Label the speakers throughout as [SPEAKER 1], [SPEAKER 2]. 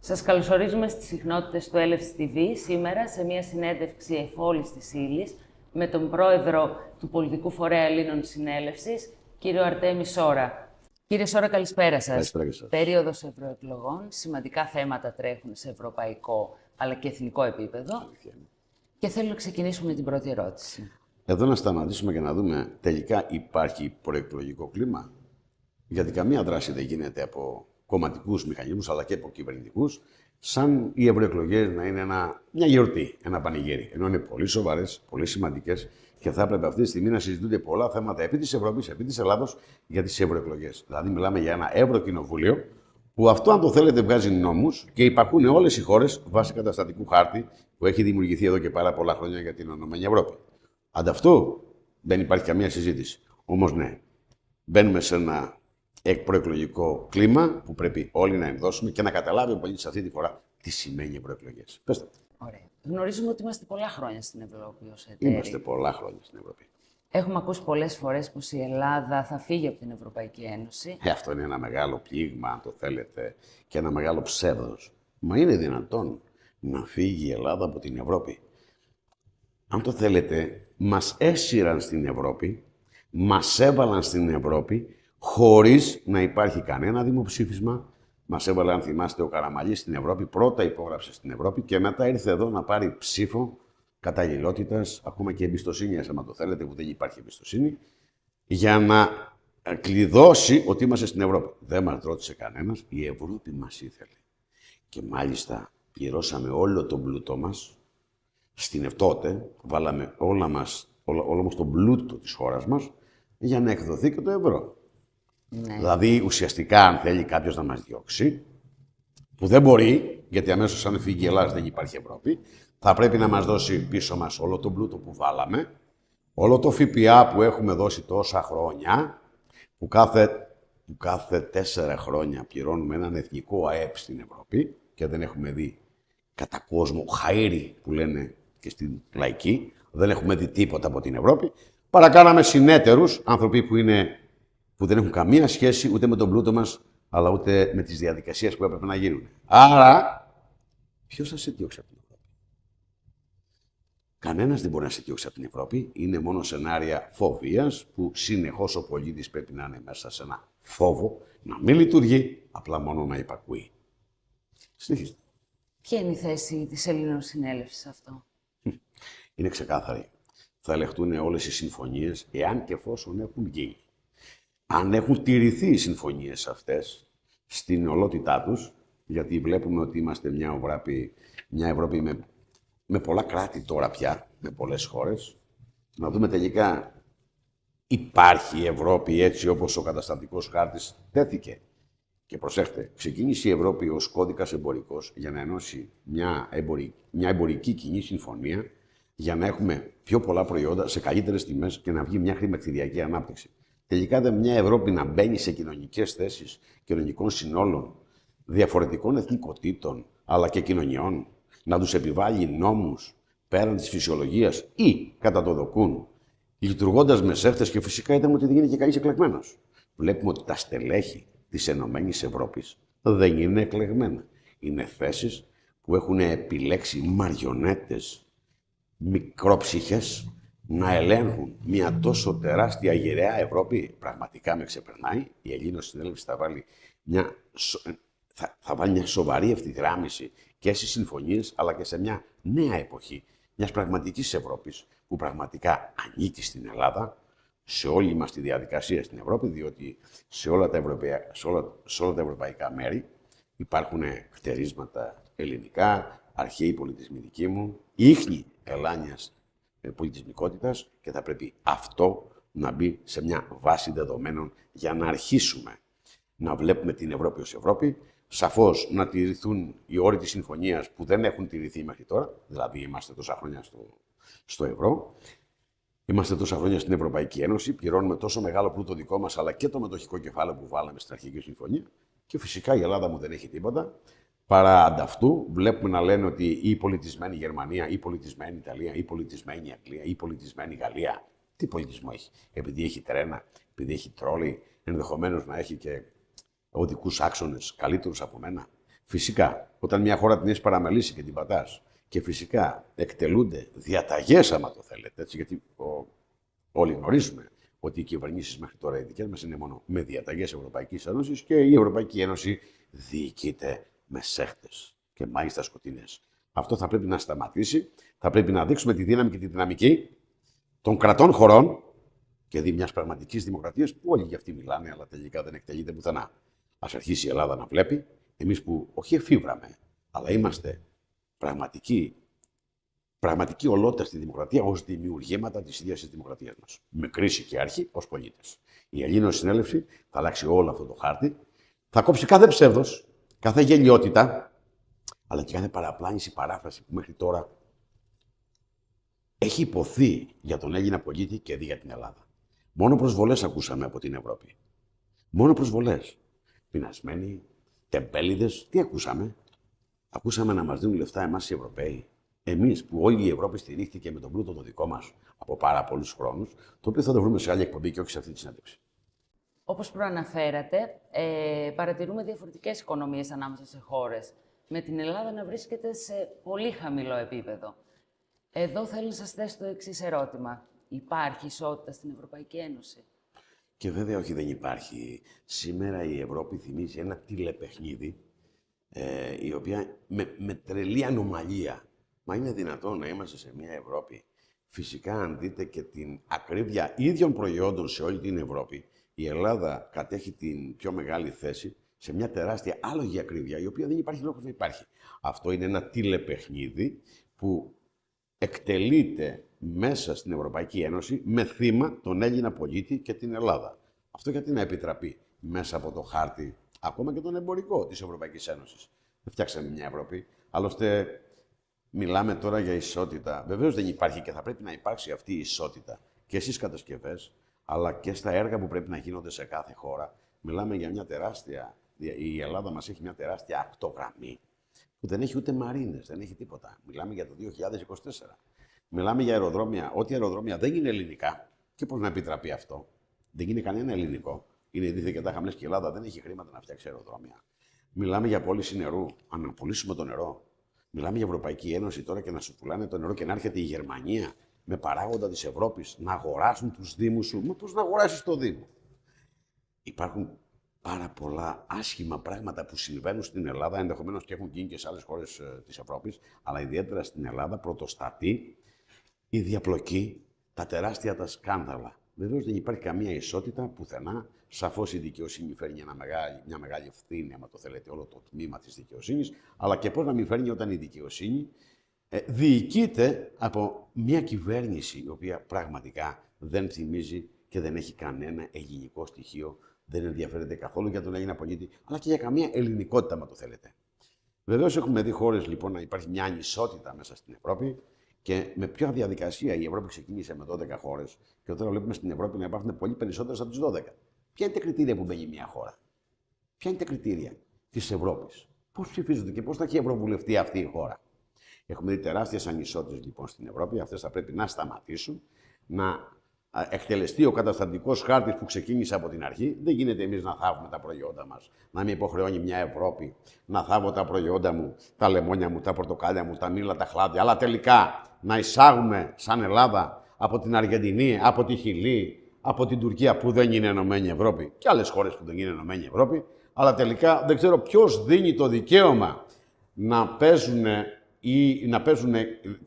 [SPEAKER 1] Σας καλωσορίζουμε στις συχνότητες του Έλευσης TV σήμερα σε μια συνέντευξη εφόλης της ύλης με τον πρόεδρο του Πολιτικού Φορέα Ελλήνων Συνέλευσης, κύριο Αρτέμι Σόρα. Κύριε Σόρα, καλησπέρα σας.
[SPEAKER 2] Καλησπέρα και σας.
[SPEAKER 1] Περίοδος ευρωεκλογών, σημαντικά θέματα τρέχουν σε ευρωπαϊκό αλλά και εθνικό επίπεδο. Και θέλω να ξεκινήσουμε με την πρώτη ερώτηση.
[SPEAKER 2] Εδώ να σταματήσουμε και να δούμε τελικά υπάρχει προεκλογικό κλίμα. Γιατί καμία δράση δεν γίνεται από κομματικούς μηχανισμούς αλλά και από κυβερνητικούς, σαν οι ευρωεκλογές να είναι μια γιορτή, ένα πανηγύρι. Ενώ είναι πολύ σοβαρές, πολύ σημαντικές και θα έπρεπε αυτή τη στιγμή να συζητούνται πολλά θέματα επί της Ευρώπης, επί της Ελλάδος για τις ευρωεκλογές. Δηλαδή, μιλάμε για ένα Ευρωκοινοβούλιο που αυτό, αν το θέλετε, βγάζει νόμους και υπακούν όλες οι χώρες βάσει καταστατικού χάρτη που έχει δημιουργηθεί εδώ και πάρα πολλά χρόνια για την Ενωμένη Ευρώπη. Ανταυτού δεν υπάρχει καμία συζήτηση. Όμως, ναι, μπαίνουμε σε ένα προεκλογικό κλίμα που πρέπει όλοι να ενδώσουμε και να καταλάβει ο πολίτης αυτή τη φορά τι σημαίνει ευρωεκλογές. Πες το.
[SPEAKER 1] Ωραία. Γνωρίζουμε ότι είμαστε πολλά χρόνια στην Ευρώπη ως εταίροι.
[SPEAKER 2] Είμαστε πολλά χρόνια στην Ευρώπη.
[SPEAKER 1] Έχουμε ακούσει πολλές φορές πως η Ελλάδα θα φύγει από την Ευρωπαϊκή Ένωση.
[SPEAKER 2] Αυτό είναι ένα μεγάλο πλήγμα, αν το θέλετε, και ένα μεγάλο ψεύδος. Μα είναι δυνατόν να φύγει η Ελλάδα από την Ευρώπη? Αν το θέλετε, μας έσυραν στην Ευρώπη, μας έβαλαν στην Ευρώπη, χωρίς να υπάρχει κανένα δημοψήφισμα. Μας έβαλε, αν θυμάστε, ο Καραμανλής στην Ευρώπη, πρώτα υπόγραψε στην Ευρώπη και μετά ήρθε εδώ να πάρει ψήφο καταλληλότητας, ακόμα και εμπιστοσύνη, άμα το θέλετε, που δεν υπάρχει εμπιστοσύνη, για να κλειδώσει ότι είμαστε στην Ευρώπη. Δεν μας ρώτησε κανένας, η Ευρώπη μας ήθελε. Και μάλιστα πληρώσαμε όλο τον πλούτο μας, τότε βάλαμε όλο μας τον πλούτο της χώρας μας για να εκδοθεί και το ευρώ.
[SPEAKER 1] Ναι.
[SPEAKER 2] Δηλαδή, ουσιαστικά, αν θέλει κάποιος να μας διώξει, που δεν μπορεί, γιατί αμέσως αν φύγει η Ελλάδα δεν υπάρχει Ευρώπη, θα πρέπει να μας δώσει πίσω μας όλο τον πλούτο που βάλαμε, όλο το ΦΠΑ που έχουμε δώσει τόσα χρόνια, που κάθε 4 χρόνια πληρώνουμε έναν εθνικό ΑΕΠ στην Ευρώπη και δεν έχουμε δει κατά κόσμο χαΐρι που λένε και στην λαϊκή, δεν έχουμε δει τίποτα από την Ευρώπη. Παρακάναμε συνέτερους, άνθρωποι που δεν έχουν καμία σχέση ούτε με τον πλούτο μας, αλλά ούτε με τις διαδικασίες που έπρεπε να γίνουν. Άρα, ποιος θα σε διώξει από την Ευρώπη? Κανένας δεν μπορεί να σε διώξει από την Ευρώπη. Είναι μόνο σενάρια φοβίας, που συνεχώς ο πολίτης πρέπει να είναι μέσα σε ένα φόβο, να μην λειτουργεί, απλά μόνο να υπακούει. Συνεχίστε.
[SPEAKER 1] Ποια είναι η θέση της Ελλήνων Συνέλευσης σε αυτό?
[SPEAKER 2] Είναι ξεκάθαρη. Θα ελεγχτούν όλες οι συμφωνίες, εάν και εφόσον έχουν γίνει. Αν έχουν τηρηθεί οι συμφωνίες αυτές στην ολότητά τους, γιατί βλέπουμε ότι είμαστε μια Ευρώπη με πολλά κράτη τώρα πια, με πολλές χώρες, να δούμε τελικά υπάρχει η Ευρώπη έτσι όπως ο καταστατικός χάρτης τέθηκε. Και προσέχτε, ξεκίνησε η Ευρώπη ως κώδικας εμπορικός για να ενώσει μια εμπορική κοινή συμφωνία για να έχουμε πιο πολλά προϊόντα σε καλύτερες τιμές και να βγει μια χρηματιστηριακή ανάπτυξη. Τελικά δεν μια Ευρώπη να μπαίνει σε κοινωνικές θέσεις κοινωνικών συνόλων, διαφορετικών εθνικοτήτων, αλλά και κοινωνιών, να τους επιβάλλει νόμους πέραν της φυσιολογίας ή κατά το δοκούν, λειτουργώντας με σέφτες και φυσικά είδαμε ότι δεν είναι και κανείς εκλεγμένος. Βλέπουμε ότι τα στελέχη της Ενωμένης Ευρώπης δεν είναι εκλεγμένα. Είναι θέσεις που έχουν επιλέξει μαριονέτες, μικρόψυχες, να ελέγχουν μια τόσο τεράστια γυραιά Ευρώπη. Πραγματικά με ξεπερνάει. Η Ελλήνων Συνέλευση θα βάλει μια σοβαρή ευθυγράμμιση και στις συμφωνίες, αλλά και σε μια νέα εποχή μιας πραγματικής Ευρώπης που πραγματικά ανήκει στην Ελλάδα, σε όλη μας τη διαδικασία στην Ευρώπη, διότι σε όλα τα ευρωπαϊκά μέρη υπάρχουν χτερίσματα ελληνικά, αρχαίοι πολιτισμοί δικοί μου, ίχνη ελάνιας πολιτισμικότητας και θα πρέπει αυτό να μπει σε μια βάση δεδομένων για να αρχίσουμε να βλέπουμε την Ευρώπη ως Ευρώπη. Σαφώς να τηρηθούν οι όροι της συμφωνίας που δεν έχουν τηρηθεί μέχρι τώρα, δηλαδή είμαστε τόσα χρόνια στο ευρώ, είμαστε τόσα χρόνια στην Ευρωπαϊκή Ένωση, πληρώνουμε τόσο μεγάλο πλούτο δικό μας, αλλά και το μετοχικό κεφάλαιο που βάλαμε στην αρχική συμφωνία και φυσικά η Ελλάδα μου δεν έχει τίποτα. Παρά ανταυτού, βλέπουμε να λένε ότι η πολιτισμένη Γερμανία, η πολιτισμένη Ιταλία, η πολιτισμένη Αγγλία, η πολιτισμένη Γαλλία. Τι πολιτισμό έχει? Επειδή έχει τρένα, επειδή έχει τρόλι, ενδεχομένως να έχει και οδικούς άξονες καλύτερους από μένα. Φυσικά, όταν μια χώρα την έχει παραμελήσει και την πατάς, και φυσικά εκτελούνται διαταγές, άμα το θέλετε, έτσι, γιατί όλοι γνωρίζουμε ότι οι κυβερνήσεις μέχρι τώρα οι δικές μας είναι μόνο με διαταγές Ευρωπαϊκής Ένωσης και η Ευρωπαϊκή Ένωση διοικείται με σέχτες και μάλιστα σκοτεινές. Αυτό θα πρέπει να σταματήσει. Θα πρέπει να δείξουμε τη δύναμη και τη δυναμική των κρατών χωρών και μιας πραγματικής δημοκρατίας που όλοι για αυτή μιλάνε, αλλά τελικά δεν εκτελείται πουθενά. Ας αρχίσει η Ελλάδα να βλέπει, εμείς που όχι εφήβραμε, αλλά είμαστε πραγματική ολότητα στη δημοκρατία ως δημιουργήματα της ίδιας της δημοκρατίας μας. Με κρίση και αρχή ως πολίτες. Η Ελλήνωση Συνέλευση θα αλλάξει όλο αυτό το χάρτη, θα κόψει κάθε ψεύδος, κάθε γελιότητα, αλλά και κάθε παραπλάνηση, παράφραση που μέχρι τώρα έχει υποθεί για τον Έλληνα πολίτη και δι' για την Ελλάδα. Μόνο προσβολές ακούσαμε από την Ευρώπη. Μόνο προσβολές. Πεινασμένοι, τεμπέληδες, τι ακούσαμε? Ακούσαμε να μας δίνουν λεφτά εμάς οι Ευρωπαίοι. Εμείς που όλη η Ευρώπη στηρίχθηκε με τον πλούτο το δικό μας από πάρα πολλούς χρόνους, το οποίο θα το βρούμε σε άλλη εκπομπή και όχι σε αυτή τη συνέντευξη.
[SPEAKER 1] Όπως προαναφέρατε, παρατηρούμε διαφορετικές οικονομίες ανάμεσα σε χώρες, με την Ελλάδα να βρίσκεται σε πολύ χαμηλό επίπεδο. Εδώ θέλω να σας θέσω το εξής ερώτημα. Υπάρχει ισότητα στην Ευρωπαϊκή Ένωση?
[SPEAKER 2] Και βέβαια όχι, δεν υπάρχει. Σήμερα η Ευρώπη θυμίζει ένα τηλεπαιχνίδι, η οποία με τρελή ανομαλία. Μα είναι δυνατόν να είμαστε σε μια Ευρώπη? Φυσικά, αν δείτε και την ακρίβεια ίδιων προϊόντων σε όλη την Ευρώπη, η Ελλάδα κατέχει την πιο μεγάλη θέση σε μια τεράστια άλογη ακρίβεια, η οποία δεν υπάρχει λόγος να υπάρχει. Αυτό είναι ένα τηλεπαιχνίδι που εκτελείται μέσα στην Ευρωπαϊκή Ένωση με θύμα τον Έλληνα πολίτη και την Ελλάδα. Αυτό γιατί να επιτραπεί μέσα από το χάρτη, ακόμα και τον εμπορικό της Ευρωπαϊκής Ένωσης? Δεν φτιάξαμε μια Ευρώπη. Άλλωστε, μιλάμε τώρα για ισότητα. Βεβαίως δεν υπάρχει και θα πρέπει να υπάρξει αυτή η ισότητα και στις κατασκευές, αλλά και στα έργα που πρέπει να γίνονται σε κάθε χώρα. Μιλάμε για μια τεράστια. Η Ελλάδα μας έχει μια τεράστια ακτογραμμή που δεν έχει ούτε μαρίνες, δεν έχει τίποτα. Μιλάμε για το 2024. Μιλάμε για αεροδρόμια. Ό,τι αεροδρόμια δεν είναι ελληνικά. Και πώς να επιτραπεί αυτό? Δεν είναι κανένα ελληνικό. Είναι δίθεν και τα χαμηλές και η Ελλάδα δεν έχει χρήματα να φτιάξει αεροδρόμια. Μιλάμε για πώληση νερού. Αν πωλήσουμε το νερό. Μιλάμε για Ευρωπαϊκή Ένωση τώρα και να σου πουλάνε το νερό και να έρχεται η Γερμανία με παράγοντα της Ευρώπης να αγοράσουν τους δήμους σου. Μα πώς να αγοράσεις το Δήμο? Υπάρχουν πάρα πολλά άσχημα πράγματα που συμβαίνουν στην Ελλάδα, ενδεχομένως και έχουν γίνει και σε άλλες χώρες της Ευρώπης, αλλά ιδιαίτερα στην Ελλάδα πρωτοστατεί η διαπλοκή, τα τεράστια τα σκάνδαλα. Βεβαίως δεν υπάρχει καμία ισότητα πουθενά. Σαφώς η δικαιοσύνη φέρνει μια μεγάλη ευθύνη, άμα το θέλετε, όλο το τμήμα της δικαιοσύνης, αλλά και πώς να μην φέρνει όταν η δικαιοσύνη διοικείται από μια κυβέρνηση η οποία πραγματικά δεν θυμίζει και δεν έχει κανένα ελληνικό στοιχείο, δεν ενδιαφέρεται καθόλου για τον Έλληνα πολίτη, αλλά και για καμία ελληνικότητα, άμα το θέλετε. Βεβαίως έχουμε δει χώρες λοιπόν να υπάρχει μια ανισότητα μέσα στην Ευρώπη και με ποια διαδικασία η Ευρώπη ξεκίνησε με 12 χώρες και τώρα βλέπουμε στην Ευρώπη να υπάρχουν πολύ περισσότερες από τις 12. Ποια είναι τα κριτήρια που μπαίνει μια χώρα? Ποια είναι τα κριτήρια της Ευρώπης? Πώς ψηφίζονται και πώς θα έχει ευρωβουλευτεί αυτή η χώρα? Έχουμε δει τεράστιες ανισότητες λοιπόν στην Ευρώπη. Αυτές θα πρέπει να σταματήσουν, να εκτελεστεί ο καταστατικός χάρτης που ξεκίνησε από την αρχή. Δεν γίνεται εμείς να θάβουμε τα προϊόντα μας, να με υποχρεώνει μια Ευρώπη να θάβω τα προϊόντα μου, τα λεμόνια μου, τα πορτοκάλια μου, τα μήλα, τα χλάδια, αλλά τελικά να εισάγουμε σαν Ελλάδα από την Αργεντινή, από τη Χιλή, από την Τουρκία που δεν είναι Ενωμένη Ευρώπη και άλλες χώρες που δεν είναι Ενωμένη Ευρώπη, αλλά τελικά δεν ξέρω ποιος δίνει το δικαίωμα να παίζουν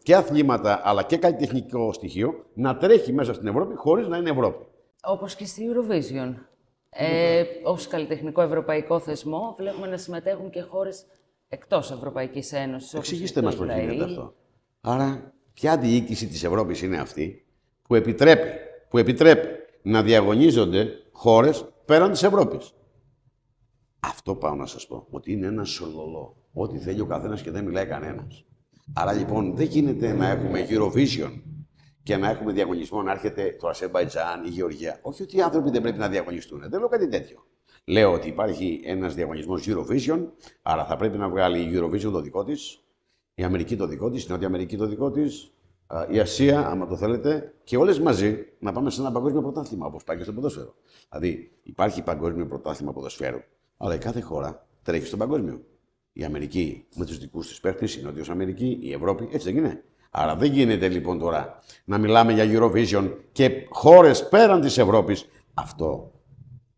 [SPEAKER 2] και αθλήματα αλλά και καλλιτεχνικό στοιχείο να τρέχει μέσα στην Ευρώπη χωρίς να είναι Ευρώπη.
[SPEAKER 1] Όπως και στη Eurovision. Ως καλλιτεχνικό ευρωπαϊκό θεσμό βλέπουμε να συμμετέχουν και χώρες εκτός Ευρωπαϊκής Ένωσης.
[SPEAKER 2] Εξηγήστε μας πώς γίνεται αυτό. Άρα, ποια διοίκηση της Ευρώπης είναι αυτή που επιτρέπει να διαγωνίζονται χώρες πέραν της Ευρώπης? Αυτό πάω να σας πω, ότι είναι ένα σολολό. Ό,τι θέλει ο καθένας και δεν μιλάει κανένας. Άρα λοιπόν δεν γίνεται να έχουμε Eurovision και να έχουμε διαγωνισμό να έρχεται το Αζερμπαϊτζάν, η Γεωργία. Όχι ότι οι άνθρωποι δεν πρέπει να διαγωνιστούν. Δεν λέω κάτι τέτοιο. Λέω ότι υπάρχει ένας διαγωνισμός Eurovision, άρα θα πρέπει να βγάλει η Eurovision το δικό της, η Αμερική το δικό της, η Νότια Αμερική το δικό της, η Ασία, άμα το θέλετε, και όλες μαζί να πάμε σε ένα παγκόσμιο πρωτάθλημα, όπως πάει και στο ποδόσφαιρο. Δηλαδή, υπάρχει παγκόσμιο πρωτάθλημα ποδοσφαίρου, αλλά η κάθε χώρα τρέχει στο παγκόσμιο. Η Αμερική με τους δικούς της παίχτες, η Νότιος Αμερική, η Ευρώπη, έτσι δεν είναι. Άρα δεν γίνεται λοιπόν τώρα να μιλάμε για Eurovision και χώρες πέραν της Ευρώπης. Αυτό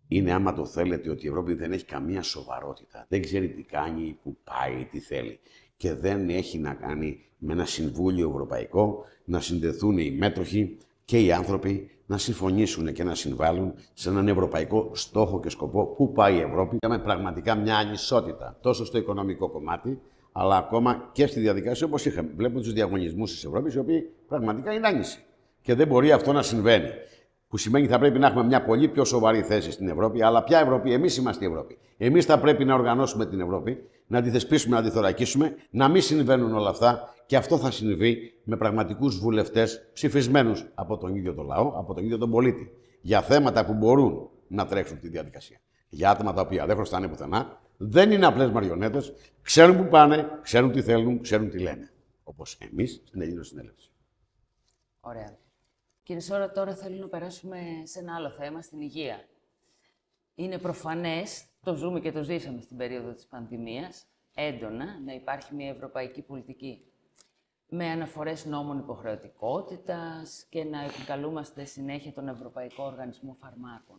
[SPEAKER 2] είναι, άμα το θέλετε, ότι η Ευρώπη δεν έχει καμία σοβαρότητα. Δεν ξέρει τι κάνει, που πάει, τι θέλει. Και δεν έχει να κάνει με ένα συμβούλιο ευρωπαϊκό, να συνδεθούν οι μέτοχοι και οι άνθρωποι να συμφωνήσουν και να συμβάλλουν σε έναν ευρωπαϊκό στόχο και σκοπό. Πού πάει η Ευρώπη? Είχαμε πραγματικά μια ανισότητα τόσο στο οικονομικό κομμάτι, αλλά ακόμα και στη διαδικασία όπως είχαμε. Βλέπουμε τους διαγωνισμούς της Ευρώπης, οι οποίοι πραγματικά είναι άνισοι. Και δεν μπορεί αυτό να συμβαίνει. Που σημαίνει ότι θα πρέπει να έχουμε μια πολύ πιο σοβαρή θέση στην Ευρώπη. Αλλά ποια Ευρώπη? Εμείς είμαστε η Ευρώπη. Εμείς θα πρέπει να οργανώσουμε την Ευρώπη, να τη θεσπίσουμε, να τη θωρακίσουμε, να μην συμβαίνουν όλα αυτά. Και αυτό θα συμβεί με πραγματικούς βουλευτές ψηφισμένους από τον ίδιο τον λαό, από τον ίδιο τον πολίτη. Για θέματα που μπορούν να τρέξουν τη διαδικασία. Για άτομα τα οποία δεν χρωστάνε πουθενά, δεν είναι απλές μαριονέτες, ξέρουν που πάνε, ξέρουν τι θέλουν, ξέρουν τι λένε. Όπως εμείς στην Ελληνική Συνέλευση.
[SPEAKER 1] Ωραία. Κύριε Σόρα, τώρα θέλω να περάσουμε σε ένα άλλο θέμα, στην υγεία. Είναι προφανές, το ζούμε και το ζήσαμε στην περίοδο της πανδημίας, έντονα να υπάρχει μια ευρωπαϊκή πολιτική με αναφορές νόμων υποχρεωτικότητας και να επικαλούμαστε συνέχεια τον Ευρωπαϊκό Οργανισμό Φαρμάκων.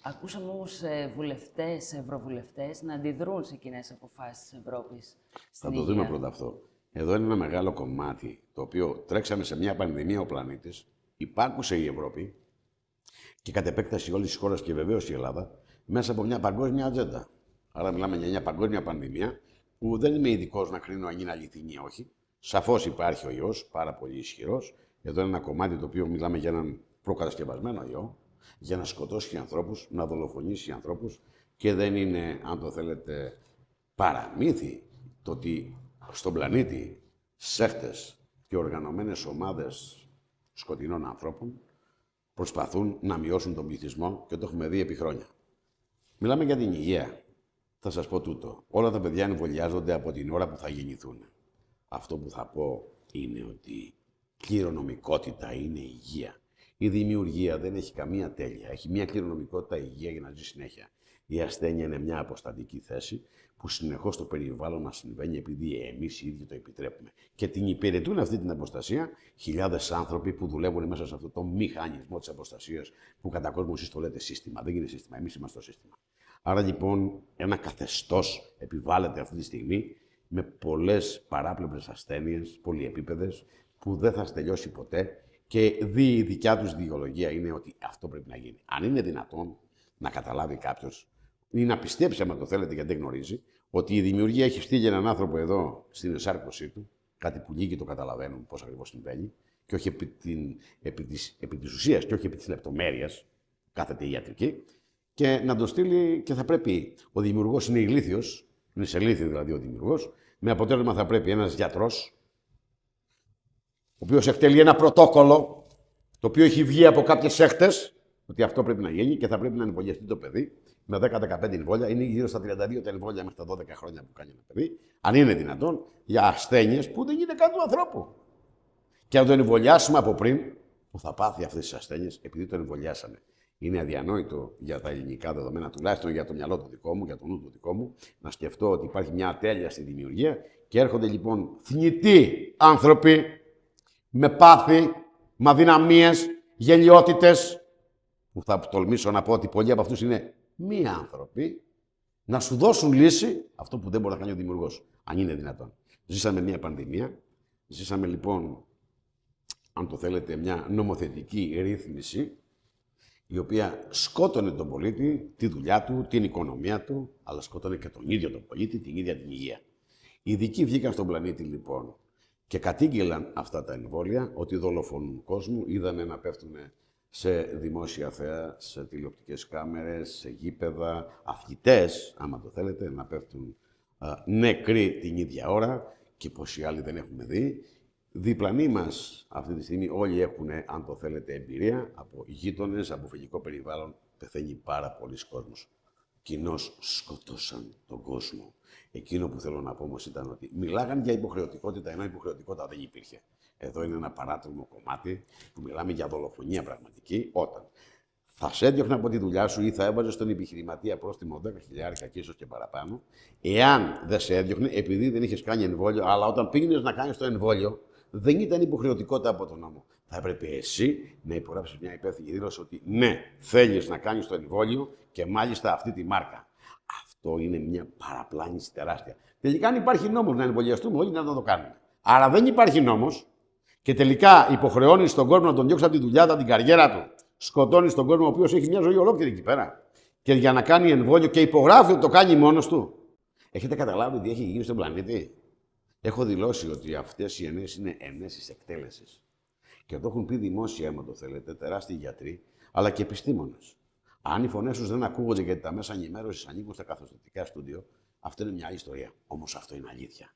[SPEAKER 1] Ακούσαμε όμως βουλευτές, ευρωβουλευτές να αντιδρούν σε κοινές αποφάσεις της Ευρώπης.
[SPEAKER 2] Θα το δούμε πρώτα αυτό. Εδώ είναι ένα μεγάλο κομμάτι, το οποίο τρέξαμε σε μια πανδημία ο πλανήτης, υπάκουσε η Ευρώπη και κατ' επέκταση όλες τις χώρες και βεβαίως η Ελλάδα, μέσα από μια παγκόσμια ατζέντα. Άρα μιλάμε για μια παγκόσμια πανδημία, που δεν είμαι ειδικός να κρίνω αν είναι αληθινή ή όχι. Σαφώς υπάρχει ο ιός, πάρα πολύ ισχυρός. Εδώ είναι ένα κομμάτι το οποίο μιλάμε για έναν προκατασκευασμένο ιό, για να σκοτώσει ανθρώπους, να δολοφονήσει ανθρώπους και δεν είναι, αν το θέλετε, παραμύθι το ότι στον πλανήτη σέχτες και οργανωμένες ομάδες σκοτεινών ανθρώπων προσπαθούν να μειώσουν τον πληθυσμό και το έχουμε δει επί χρόνια. Μιλάμε για την υγεία. Θα σας πω τούτο. Όλα τα παιδιά εμβολιάζονται από την ώρα που θα γεννηθούν. Αυτό που θα πω είναι ότι κληρονομικότητα είναι υγεία. Η δημιουργία δεν έχει καμία τέλεια. Έχει μια κληρονομικότητα υγεία για να ζει συνέχεια. Η ασθένεια είναι μια αποστατική θέση που συνεχώς στο περιβάλλον μας συμβαίνει επειδή εμείς οι ίδιοι το επιτρέπουμε. Και την υπηρετούν αυτή την αποστασία χιλιάδες άνθρωποι που δουλεύουν μέσα σε αυτό το μηχανισμό της αποστασίας που κατά κόσμο εσείς το λέτε σύστημα. Δεν είναι σύστημα. Εμείς είμαστε το σύστημα. Άρα λοιπόν ένα καθεστώς επιβάλλεται αυτή τη στιγμή με πολλές παράπλευρες ασθένειες, πολυεπίπεδες, που δεν θα τελειώσει ποτέ και η δικιά τους δικαιολογία είναι ότι αυτό πρέπει να γίνει. Αν είναι δυνατόν να καταλάβει κάποιος ή να πιστέψει, άμα το θέλετε, γιατί δεν γνωρίζει, ότι η δημιουργία έχει στείλει έναν άνθρωπο εδώ στην εσάρκωσή του, κάτι που λίγοι το καταλαβαίνουν πώς ακριβώς συμβαίνει, και όχι επί της ουσίας και όχι επί της λεπτομέρειας, κάθεται η ιατρική, και να το στείλει και θα πρέπει, ο δημιουργός είναι ηλίθιος, είναι σε ηλίθιο δηλαδή ο δημιουργός, με αποτέλεσμα θα πρέπει ένας γιατρός, ο οποίος εκτελεί ένα πρωτόκολλο, το οποίο έχει βγει από κάποιες σέχτες, ότι αυτό πρέπει να γίνει και θα πρέπει να εμβολιαστεί το παιδί με 10-15 εμβόλια. Είναι γύρω στα 32 τα εμβόλια μέχρι τα 12 χρόνια που κάνει ένα παιδί, αν είναι δυνατόν, για ασθένειες που δεν είναι καν του ανθρώπου. Και να τον εμβολιάσουμε από πριν, που θα πάθει αυτές τις ασθένειες επειδή τον εμβολιάσαμε. Είναι αδιανόητο για τα ελληνικά δεδομένα, τουλάχιστον για το μυαλό του δικό μου, για το νου του δικό μου, να σκεφτώ ότι υπάρχει μια ατέλεια στη δημιουργία και έρχονται λοιπόν θνητοί άνθρωποι με πάθη, με αδυναμίες, γελιότητες, που θα τολμήσω να πω ότι πολλοί από αυτούς είναι μη άνθρωποι, να σου δώσουν λύση αυτό που δεν μπορεί να κάνει ο δημιουργός, αν είναι δυνατόν. Ζήσαμε μια πανδημία, ζήσαμε λοιπόν, αν το θέλετε, μια νομοθετική ρύθμιση, η οποία σκότωνε τον πολίτη, τη δουλειά του, την οικονομία του, αλλά σκότωνε και τον ίδιο τον πολίτη, την ίδια την υγεία. Οι ειδικοί βγήκαν στον πλανήτη λοιπόν και κατήγγειλαν αυτά τα εμβόλια ότι δολοφονούν κόσμο, είδαμε να πέφτουν σε δημόσια θέα, σε τηλεοπτικές κάμερες, σε γήπεδα, αθλητές, άμα το θέλετε, να πέφτουν νεκροί την ίδια ώρα και πόσοι άλλοι δεν έχουμε δει. Διπλανοί μας αυτή τη στιγμή όλοι έχουν, αν το θέλετε, εμπειρία από γείτονες, από φυγικό περιβάλλον. Πεθαίνει πάρα πολλοί κόσμος. Κοινώς σκοτώσαν τον κόσμο. Εκείνο που θέλω να πω όμως ήταν ότι μιλάγαν για υποχρεωτικότητα, ενώ υποχρεωτικότητα δεν υπήρχε. Εδώ είναι ένα παράτολμο κομμάτι που μιλάμε για δολοφονία πραγματική, όταν θα σε έδιωχνε από τη δουλειά σου ή θα έβαζε στον επιχειρηματία πρόστιμο 10.000 και ίσως και παραπάνω, εάν δεν σε έδιωχνε, επειδή δεν είχε κάνει εμβόλιο, αλλά όταν πήγαινε να κάνει το εμβόλιο, δεν ήταν υποχρεωτικότητα από τον νόμο. Θα έπρεπε εσύ να υπογράψεις μια υπεύθυνη δήλωση ότι ναι, θέλεις να κάνεις το εμβόλιο και μάλιστα αυτή τη μάρκα. Αυτό είναι μια παραπλάνηση τεράστια. Τελικά, αν υπάρχει νόμος να εμβολιαστούμε, όλοι να το κάνουμε. Άρα δεν υπάρχει νόμος και τελικά υποχρεώνεις τον κόσμο να τον διώξει από τη δουλειά, την καριέρα του. Σκοτώνεις τον κόσμο ο οποίος έχει μια ζωή ολόκληρη εκεί πέρα. Και για να κάνει εμβόλιο και υπογράφει ότι το κάνει μόνος του. Έχετε καταλάβει τι έχει γίνει στον πλανήτη? Έχω δηλώσει ότι αυτές οι ενέσεις είναι ενέσεις εκτέλεσης. Και το έχουν πει δημόσια, άμα το θέλετε, τεράστιοι γιατροί, αλλά και επιστήμονες. Αν οι φωνές τους δεν ακούγονται γιατί τα μέσα ενημέρωσης ανήκουν στα καθοστατικά στούντιο, αυτό είναι μια άλλη ιστορία. Όμως αυτό είναι αλήθεια.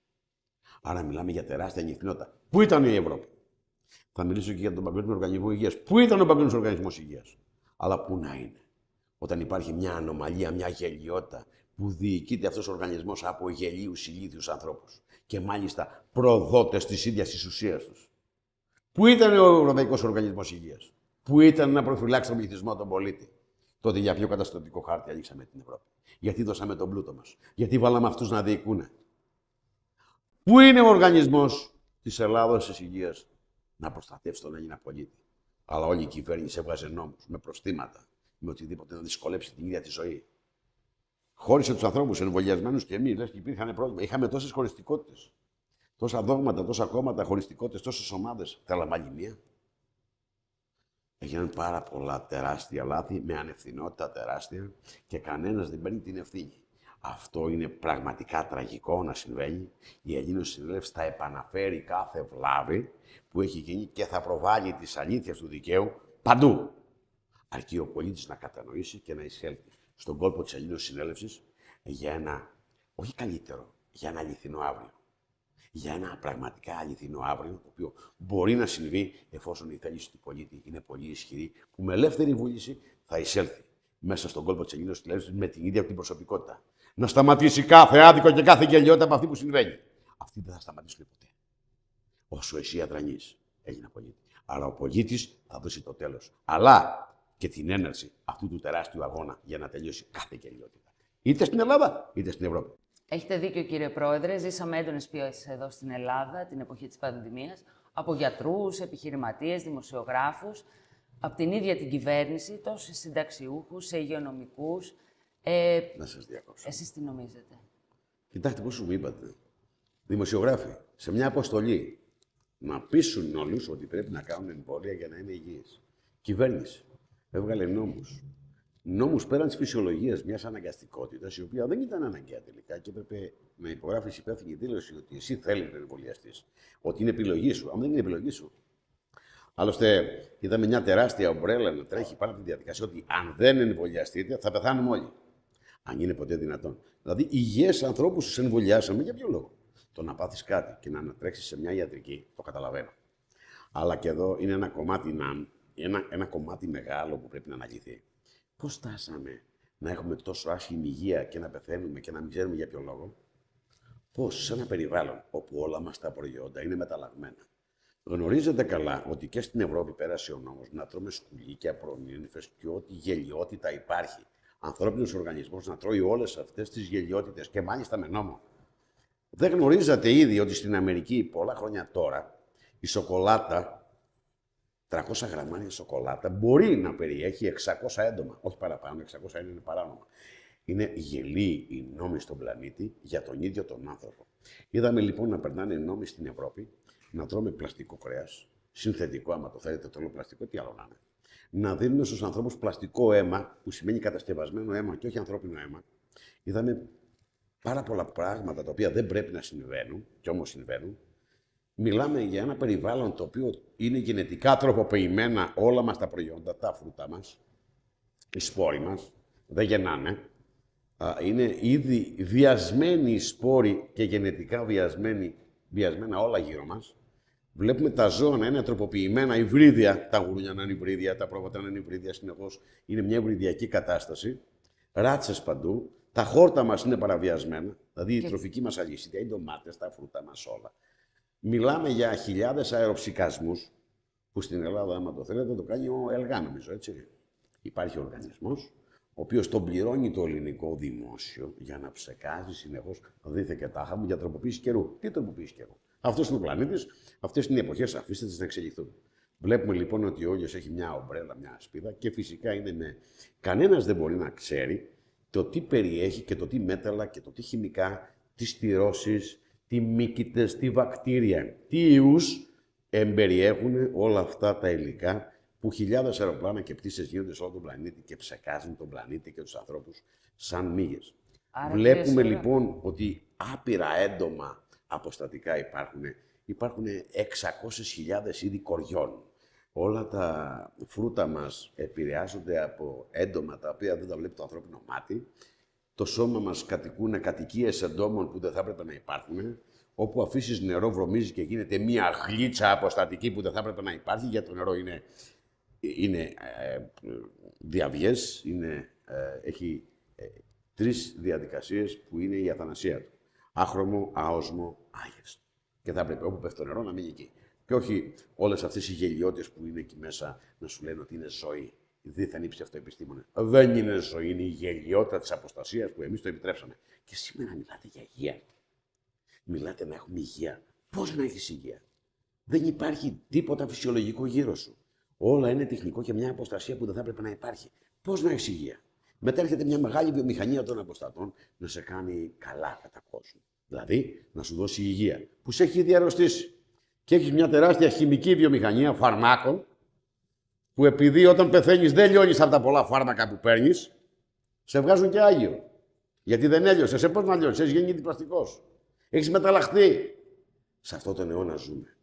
[SPEAKER 2] Άρα μιλάμε για τεράστια ανιχνότητα. Πού ήταν η Ευρώπη? Θα μιλήσω και για τον Παγκόσμιο Οργανισμό Υγείας. Πού ήταν ο Παγκόσμιος Οργανισμός Υγείας? Αλλά πού να είναι? Όταν υπάρχει μια ανομαλία, μια γελιότητα που διοικείται αυτός ο οργανισμός από γελίους ηλίθιους ανθρώπους και μάλιστα προδότες της ίδιας της ουσίας τους. Πού ήταν ο Ευρωπαϊκός Οργανισμός Υγείας? Πού ήταν να προφυλάξει τον πληθυσμό των πολίτη? Τότε για ποιο καταστροφικό χάρτη ανοίξαμε την Ευρώπη? Γιατί δώσαμε τον πλούτο μας? Γιατί βάλαμε αυτούς να διοικούνε? Πού είναι ο οργανισμός της Ελλάδος της Υγείας να προστατεύσει τον Έλληνα πολίτη? Αλλά όλη η κυβέρνηση έβγαζε νόμους με προστήματα, με οτιδήποτε να δυσκολέψει την ίδια τη ζωή. Χώρισε τους ανθρώπους εμβολιασμένους και εμείς, λες και υπήρχαν πρόβλημα. Είχαμε τόσες χωριστικότητες. Τόσα δόγματα, τόσα κόμματα, χωριστικότητες, τόσες ομάδες. Θέλαμε άλλη μία. Έγιναν πάρα πολλά τεράστια λάθη, με ανευθυνότητα τεράστια και κανένας δεν παίρνει την ευθύνη. Αυτό είναι πραγματικά τραγικό να συμβαίνει. Η Ελλήνωση Συνέλευση θα επαναφέρει κάθε βλάβη που έχει γίνει και θα προβάλλει τις αλήθειες του δικαίου παντού. Αρκεί ο πολίτης να κατανοήσει και να εισέλθει στον κόλπο της Ελλήνωσης Συνέλευσης για ένα, όχι καλύτερο, για ένα αληθινό αύριο. Για ένα πραγματικά αληθινό αύριο, το οποίο μπορεί να συμβεί εφόσον η θέληση του πολίτη είναι πολύ ισχυρή, που με ελεύθερη βούληση θα εισέλθει μέσα στον κόλπο της Ελλήνωσης Συνέλευσης με την ίδια την προσωπικότητα. Να σταματήσει κάθε άδικο και κάθε γελιότητα από αυτή που συμβαίνει. Αυτοί δεν θα σταματήσουν ποτέ. Όσο εσύ αδρανείς, Έλληνα πολίτη. Άρα ο πολίτης θα δώσει το τέλος. Αλλά και την έναρξη αυτού του τεράστιου αγώνα για να τελειώσει κάθε γελιότητα. Είτε στην Ελλάδα, είτε στην Ευρώπη.
[SPEAKER 1] Έχετε δίκιο, κύριε Πρόεδρε. Ζήσαμε έντονες πιέσεις εδώ στην Ελλάδα την εποχή της πανδημίας από γιατρούς, επιχειρηματίες, δημοσιογράφους, από την ίδια την κυβέρνηση, τόσο σε συνταξιούχους, σε υγειονομικούς.
[SPEAKER 2] Να σας διακόψω.
[SPEAKER 1] Εσείς τι νομίζετε?
[SPEAKER 2] Κοιτάξτε πώς μου είπατε. Δημοσιογράφοι, σε μια αποστολή να πείσουν όλους ότι πρέπει να κάνουν εμβόλια για να είναι υγιείς. Κυβέρνηση έβγαλε νόμους. Νόμους πέραν της φυσιολογίας μιας αναγκαστικότητας, η οποία δεν ήταν αναγκαία τελικά και έπρεπε να υπογράφεις υπεύθυνη δήλωση ότι εσύ θέλεις να εμβολιαστείς. Ότι είναι επιλογή σου. Αν δεν είναι επιλογή σου. Άλλωστε, είδαμε μια τεράστια ομπρέλα να τρέχει πάνω από τη διαδικασία ότι αν δεν εμβολιαστείτε θα πεθάνουμε όλοι. Αν είναι ποτέ δυνατόν. Δηλαδή, υγιές ανθρώπους τους εμβολιάσαμε για ποιο λόγο? Το να πάθεις κάτι και να ανατρέξεις σε μια ιατρική, το καταλαβαίνω. Αλλά και εδώ είναι ένα κομμάτι μεγάλο που πρέπει να αναλυθεί. Πώς φτάσαμε να έχουμε τόσο άσχημη υγεία και να πεθαίνουμε και να μην ξέρουμε για ποιο λόγο? Πώς, σε ένα περιβάλλον όπου όλα μας τα προϊόντα είναι μεταλλαγμένα. Γνωρίζετε καλά ότι και στην Ευρώπη πέρασε ο νόμος να τρώμε σκουλίκια, προνύμφες και ό,τι γελιότητα υπάρχει. Ανθρώπινος οργανισμός να τρώει όλες αυτές τις γελιότητες και μάλιστα με νόμο. Δεν γνωρίζατε ήδη ότι στην Αμερική πολλά χρόνια τώρα η σοκολάτα, 300 γραμμάρια σοκολάτα, μπορεί να περιέχει 600 έντομα. Όχι παραπάνω, 600 είναι παράνομα. Είναι γελοί οι νόμοι στον πλανήτη για τον ίδιο τον άνθρωπο. Είδαμε λοιπόν να περνάνε νόμοι στην Ευρώπη να τρώμε πλαστικό κρέας, συνθετικό, άμα το θέλετε, το λέω πλαστικό, τι άλλο να είναι. Να δίνουμε στους ανθρώπους πλαστικό αίμα, που σημαίνει κατασκευασμένο αίμα και όχι ανθρώπινο αίμα. Είδαμε πάρα πολλά πράγματα τα οποία δεν πρέπει να συμβαίνουν, και όμως συμβαίνουν. Μιλάμε για ένα περιβάλλον το οποίο είναι γενετικά τροποποιημένα όλα μας τα προϊόντα, τα φρούτα μας, οι σπόροι μας, δεν γεννάνε. Είναι ήδη βιασμένοι οι σπόροι και γενετικά βιασμένα όλα γύρω μας. Βλέπουμε τα ζώα να είναι τροποποιημένα, υβρίδια, τα γουρούνια να είναι υβρίδια, τα πρόβατα να είναι υβρίδια, συνεχώς είναι μια υβριδιακή κατάσταση. Ράτσες παντού, τα χόρτα μας είναι παραβιασμένα, δηλαδή η τροφική μας αλυσίδα, οι ντομάτες, τα φρούτα μας όλα. Μιλάμε για χιλιάδες αεροψυκασμούς, που στην Ελλάδα, άμα το θέλετε, το κάνει ο ΕΛΓΑ, νομίζω, έτσι. Υπάρχει οργανισμός, ο οποίος τον πληρώνει το ελληνικό δημόσιο για να ψεκάζει συνεχώς δίθε και τάχα μου για τροποποίηση καιρού. Τι τροποποίηση καιρού? Αυτός είναι ο πλανήτης, αυτές είναι οι εποχές, αφήστε τις να εξελιχθούν. Βλέπουμε λοιπόν ότι ο ήλιος έχει μια ομπρέλα, μια ασπίδα και φυσικά είναι με. Κανένας δεν μπορεί να ξέρει το τι περιέχει και το τι μέταλλα και το τι χημικά, τι στυρώσεις, τι μύκητες, τι βακτήρια, τι ιούς εμπεριέχουν όλα αυτά τα υλικά που χιλιάδες αεροπλάνα και πτήσεις γίνονται σε όλο τον πλανήτη και ψεκάζουν τον πλανήτη και τους ανθρώπους σαν μύγες. Βλέπουμε λοιπόν ότι άπειρα έντομα αποστατικά υπάρχουν. Υπάρχουν 600.000 είδη κοριών. Όλα τα φρούτα μας επηρεάζονται από έντομα τα οποία δεν τα βλέπει το ανθρώπινο μάτι. Το σώμα μας κατοικούν κατοικίες εντόμων που δεν θα έπρεπε να υπάρχουν. Όπου αφήσεις νερό βρωμίζει και γίνεται μία γλίτσα αποστατική που δεν θα έπρεπε να υπάρχει, γιατί το νερό είναι διαβιές, έχει τρεις διαδικασίες που είναι η αθανασία του. Άχρωμο, άοσμο, άγευστο. Και θα έπρεπε όπου πέφτει το νερό να μείνει εκεί. Και όχι όλες αυτές οι γελιότητες που είναι εκεί μέσα να σου λένε ότι είναι ζωή. Δίθεν ύψη αυτοεπιστήμονες. Δεν είναι ζωή, είναι η γελιότητα της αποστασίας που εμείς το επιτρέψαμε. Και σήμερα μιλάτε για υγεία. Μιλάτε να έχουμε υγεία. Πώς να έχεις υγεία? Δεν υπάρχει τίποτα φυσιολογικό γύρω σου. Όλα είναι τεχνικό και μια αποστασία που δεν θα έπρεπε να υπάρχει. Πώς να έχεις υγεία? Μετά έρχεται μια μεγάλη βιομηχανία των αποστατών να σε κάνει καλά κατά κόσμο. Δηλαδή να σου δώσει υγεία που σε έχει ήδη αρρωστήσει. Και έχεις μια τεράστια χημική βιομηχανία φαρμάκων που επειδή όταν πεθαίνεις δεν λιώνεις από τα πολλά φάρμακα που παίρνεις, σε βγάζουν και άγιο. Γιατί δεν έλειωσε. Σε πώς να λιώσεις? Έχεις γίνει πλαστικός. Έχεις μεταλλαχθεί. Σε αυτόν τον αιώνα ζούμε.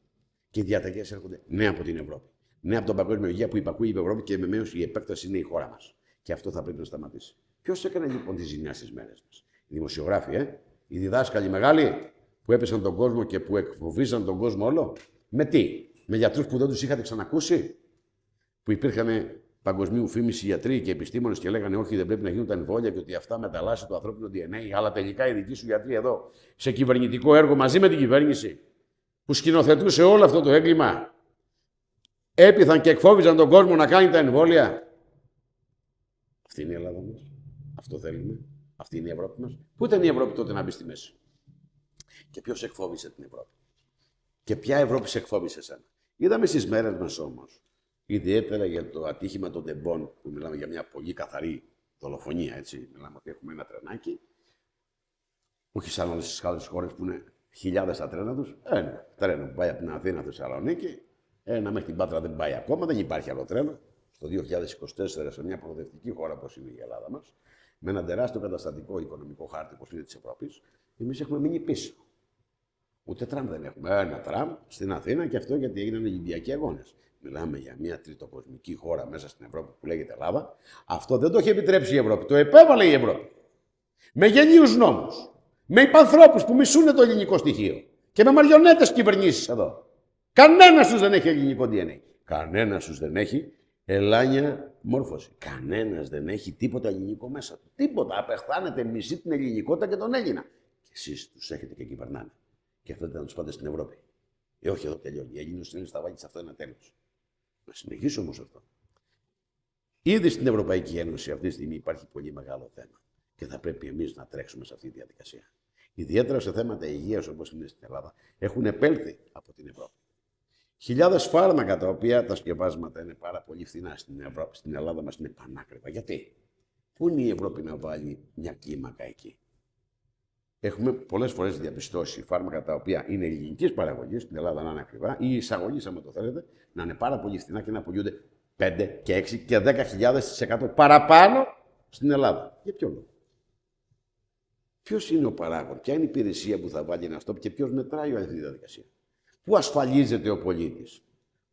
[SPEAKER 2] Και οι διαταγές έρχονται ναι από την Ευρώπη. Ναι από τον Παγκόσμιο Υγεία που υπακούει η Ευρώπη και βεβαίως η επέκταση είναι η χώρα μας. Και αυτό θα πρέπει να σταματήσει. Ποιος έκανε λοιπόν τη ζημιά στις μέρες μας? Οι δημοσιογράφοι, οι διδάσκαλοι μεγάλοι που έπεσαν τον κόσμο και που εκφοβίζαν τον κόσμο όλο. Με τι? Με γιατρούς που δεν τους είχατε ξανακούσει? Που υπήρχαν παγκοσμίου φήμηση γιατροί και επιστήμονες και λέγανε όχι, δεν πρέπει να γίνουν τα εμβόλια και ότι αυτά μεταλλάσσει το ανθρώπινο DNA. Αλλά τελικά οι δικοί σου γιατροί εδώ, σε κυβερνητικό έργο μαζί με την κυβέρνηση, που σκηνοθετούσε όλο αυτό το έγκλημα, έπειθαν και εκφόβιζαν τον κόσμο να κάνει τα εμβόλια. Αυτή είναι η Ελλάδα μας. Αυτό θέλουμε. Αυτή είναι η Ευρώπη μας. Πού ήταν η Ευρώπη τότε να μπει στη μέση? Και ποιος εκφόβησε την Ευρώπη? Και ποια Ευρώπη σε εκφόβησε εσένα? Είδαμε στις μέρες μας όμως, ιδιαίτερα για το ατύχημα των τεμπών, που μιλάμε για μια πολύ καθαρή δολοφονία, έτσι. Μιλάμε ότι έχουμε ένα τρενάκι, όχι σαν όλες τις άλλες χώρες που είναι χιλιάδες τα τρένα τους. Ένα τρένο που πάει από την Αθήνα στη Θεσσαλονίκη, ένα μέχρι την Πάτρα δεν πάει ακόμα, δεν υπάρχει άλλο τρένο. Στο 2024, σε μια προοδευτική χώρα όπως είναι η Ελλάδα μας, με ένα τεράστιο καταστατικό οικονομικό χάρτη όπως είναι της Ευρώπης, εμείς έχουμε μείνει πίσω. Ούτε τραμ δεν έχουμε. Ένα τραμ στην Αθήνα και αυτό γιατί έγιναν Ολυμπιακοί αγώνες. Μιλάμε για μια τριτοκοσμική χώρα μέσα στην Ευρώπη που λέγεται Ελλάδα. Αυτό δεν το έχει επιτρέψει η Ευρώπη. Το επέβαλε η Ευρώπη. Με γενίους νόμους. Με υπανθρώπους που μισούν το ελληνικό στοιχείο. Και με μαριονέτες κυβερνήσεις εδώ. Κανένας τους δεν έχει ελληνικό DNA. Κανένας τους δεν έχει ελάνια μόρφωση. Κανένας δεν έχει τίποτα ελληνικό μέσα του. Τίποτα. Απεχθάνεται μισή την ελληνικότητα και τον Έλληνα. Και εσείς τους έχετε και κυβερνάνε. Και αυτό να τους πάτε στην Ευρώπη. Όχι, εδώ τελειώνει. Οι Έλληνες θα βάλει σε αυτό ένα τέλος. Να συνεχίσω όμως αυτό. Ήδη στην Ευρωπαϊκή Ένωση αυτή τη στιγμή υπάρχει πολύ μεγάλο θέμα. Και θα πρέπει εμείς να τρέξουμε σε αυτή τη διαδικασία. Ιδιαίτερα σε θέματα υγείας όπως είναι στην Ελλάδα, έχουν επέλθει από την Ευρώπη. Χιλιάδες φάρμακα τα οποία τα σκευάσματα είναι πάρα πολύ φθηνά στην Ευρώπη. Στην Ελλάδα μας είναι πανάκριβα. Γιατί? Πού είναι η Ευρώπη να βάλει μια κλίμακα εκεί? Έχουμε πολλές φορές διαπιστώσει φάρμακα τα οποία είναι ελληνικής παραγωγής, στην Ελλάδα να είναι ακριβά, ή εισαγωγής, άμα το θέλετε, να είναι πάρα πολύ φθηνά και να πουλούνται 5 και 6 και 10.000% παραπάνω στην Ελλάδα. Για ποιο λόγο? Ποιος είναι ο παράγων, ποια είναι η υπηρεσία που θα βάλει ένα στόπ και ποιος μετράει αυτή τη διαδικασία? Πού ασφαλίζεται ο πολίτης?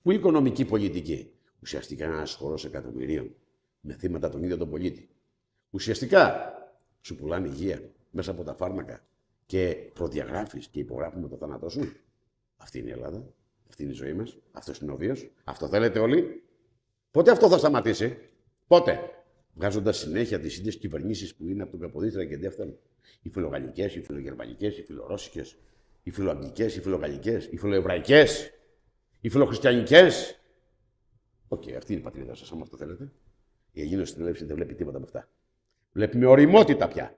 [SPEAKER 2] Πού η οικονομική πολιτική? Ουσιαστικά είναι ένας χορός εκατομμυρίων με θύματα τον ίδιο τον πολίτη. Ουσιαστικά σου πουλάνε υγεία μέσα από τα φάρμακα και προδιαγράφεις και υπογράφουμε το θάνατό σου. Αυτή είναι η Ελλάδα. Αυτή είναι η ζωή μας. Αυτός είναι ο βίος. Αυτό θέλετε όλοι? Πότε αυτό θα σταματήσει? Πότε? Βγάζοντας συνέχεια τις ίδιες κυβερνήσεις που είναι από τον Καποδίστρα και δεύτερον. Οι φιλογαλλικές, οι φιλογερμανικές, οι φιλορώσικες, οι φιλοαγγλικές, οι φιλογαλλικές, οι φιλοεβραϊκές, οι φιλοχριστιανικές. Οκ, αυτή είναι η πατρίδα σας, άμα αυτό θέλετε. Η Ελλήνος Συνέλευση δεν βλέπει τίποτα από αυτά. Βλέπει με ωριμότητα πια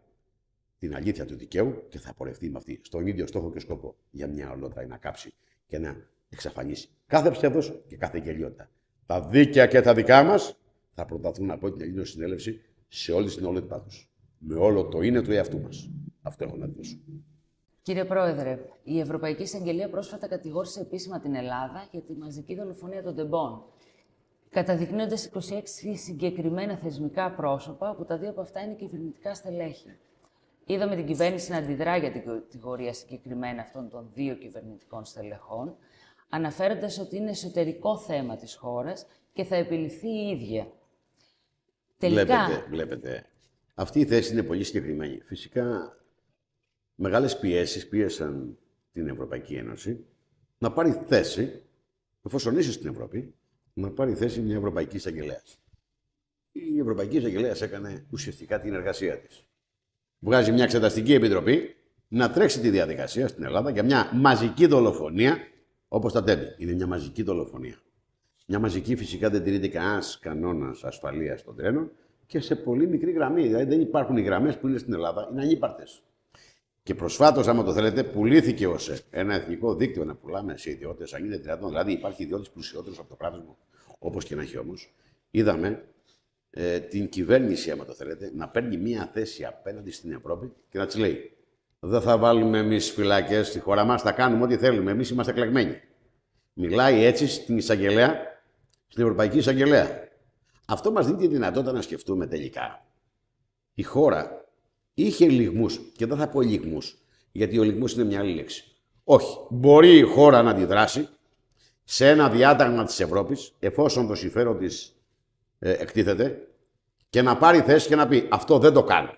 [SPEAKER 2] την αλήθεια του δικαίου και θα πορευτεί με αυτή στον ίδιο στόχο και σκοπό για μια ολότητα να κάψει και να εξαφανίσει κάθε ψεύδος και κάθε γελιότητα. Τα δίκαια και τα δικά μας θα προταθούν από την Ελλήνος Συνέλευση σε όλη την ολότητά τους. Με όλο το είναι του εαυτού μας. Αυτό έχω να δηλώσω.
[SPEAKER 1] Κύριε Πρόεδρε, η Ευρωπαϊκή Εισαγγελία πρόσφατα κατηγόρησε επίσημα την Ελλάδα για τη μαζική δολοφονία των τεμπών. Καταδεικνύοντας 26 συγκεκριμένα θεσμικά πρόσωπα, που τα δύο από αυτά είναι κυβερνητικά στελέχη. Είδαμε την κυβέρνηση να αντιδρά για την κατηγορία συγκεκριμένα αυτών των δύο κυβερνητικών στελεχών, αναφέροντας ότι είναι εσωτερικό θέμα της χώρας και θα επιληθεί η ίδια. Τελικά...
[SPEAKER 2] Βλέπετε. Αυτή η θέση είναι πολύ συγκεκριμένη. Φυσικά, μεγάλες πιέσεις πίεσαν την Ευρωπαϊκή Ένωση να πάρει θέση, εφόσον είσαι στην Ευρώπη, να πάρει θέση μια Ευρωπαϊκή Εισαγγελέα. Η Ευρωπαϊκή Εισαγγελέα έκανε ουσιαστικά την εργασία της. Βγάζει μια εξεταστική επιτροπή να τρέξει τη διαδικασία στην Ελλάδα για μια μαζική δολοφονία, όπως τα τέμπη. Είναι μια μαζική δολοφονία. Μια μαζική, φυσικά δεν τηρείται κανένας κανόνας ασφαλείας των τρένων και σε πολύ μικρή γραμμή. Δηλαδή δεν υπάρχουν οι γραμμές που είναι στην Ελλάδα, είναι ανύπαρτες. Και προσφάτως, άμα το θέλετε, πουλήθηκε ως ένα εθνικό δίκτυο να πουλάμε σε ιδιώτες, αν είναι δυνατόν. Δηλαδή υπάρχει ιδιώτης πλουσιότερος από το κράτος μου. Όπως και να έχει όμως, είδαμε την κυβέρνηση, άμα το θέλετε, να παίρνει μία θέση απέναντι στην Ευρώπη και να της λέει: δεν θα βάλουμε εμείς φυλάκες στη χώρα μας, θα κάνουμε ό,τι θέλουμε. Εμείς είμαστε εκλεγμένοι. Μιλάει έτσι στην εισαγγελέα, στην Ευρωπαϊκή Εισαγγελέα. Αυτό μας δίνει τη δυνατότητα να σκεφτούμε τελικά. Η χώρα είχε λιγμούς, και δεν θα πω λιγμούς, γιατί ο λιγμούς είναι μια άλλη λέξη. Όχι, μπορεί η χώρα να αντιδράσει σε ένα διάταγμα της Ευρώπης, εφόσον το συμφέρον της εκτίθεται, και να πάρει θέση και να πει: αυτό δεν το κάνω.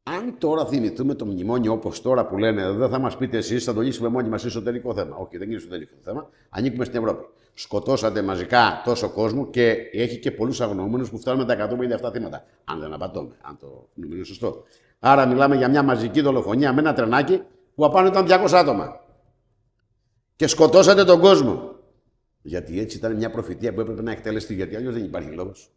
[SPEAKER 2] Αν τώρα θυμηθούμε το μνημόνιο όπως τώρα που λένε, δεν θα μας πείτε εσείς, θα το λύσουμε μόνοι μας, εσωτερικό θέμα. Όχι, δεν είναι εσωτερικό θέμα. Ανήκουμε στην Ευρώπη. Σκοτώσατε μαζικά τόσο κόσμο και έχει και πολλούς αγνοούμενους που φτάνουν με τα 157 θύματα. Αν δεν απατώμε, αν το νούμερο είναι σωστό. Άρα μιλάμε για μια μαζική δολοφονία με ένα τρενάκι που απάνω ήταν 200 άτομα. Και σκοτώσατε τον κόσμο. Γιατί έτσι ήταν μια προφητεία που έπρεπε να εκτελεστεί, γιατί αλλιώς δεν υπάρχει λόγος.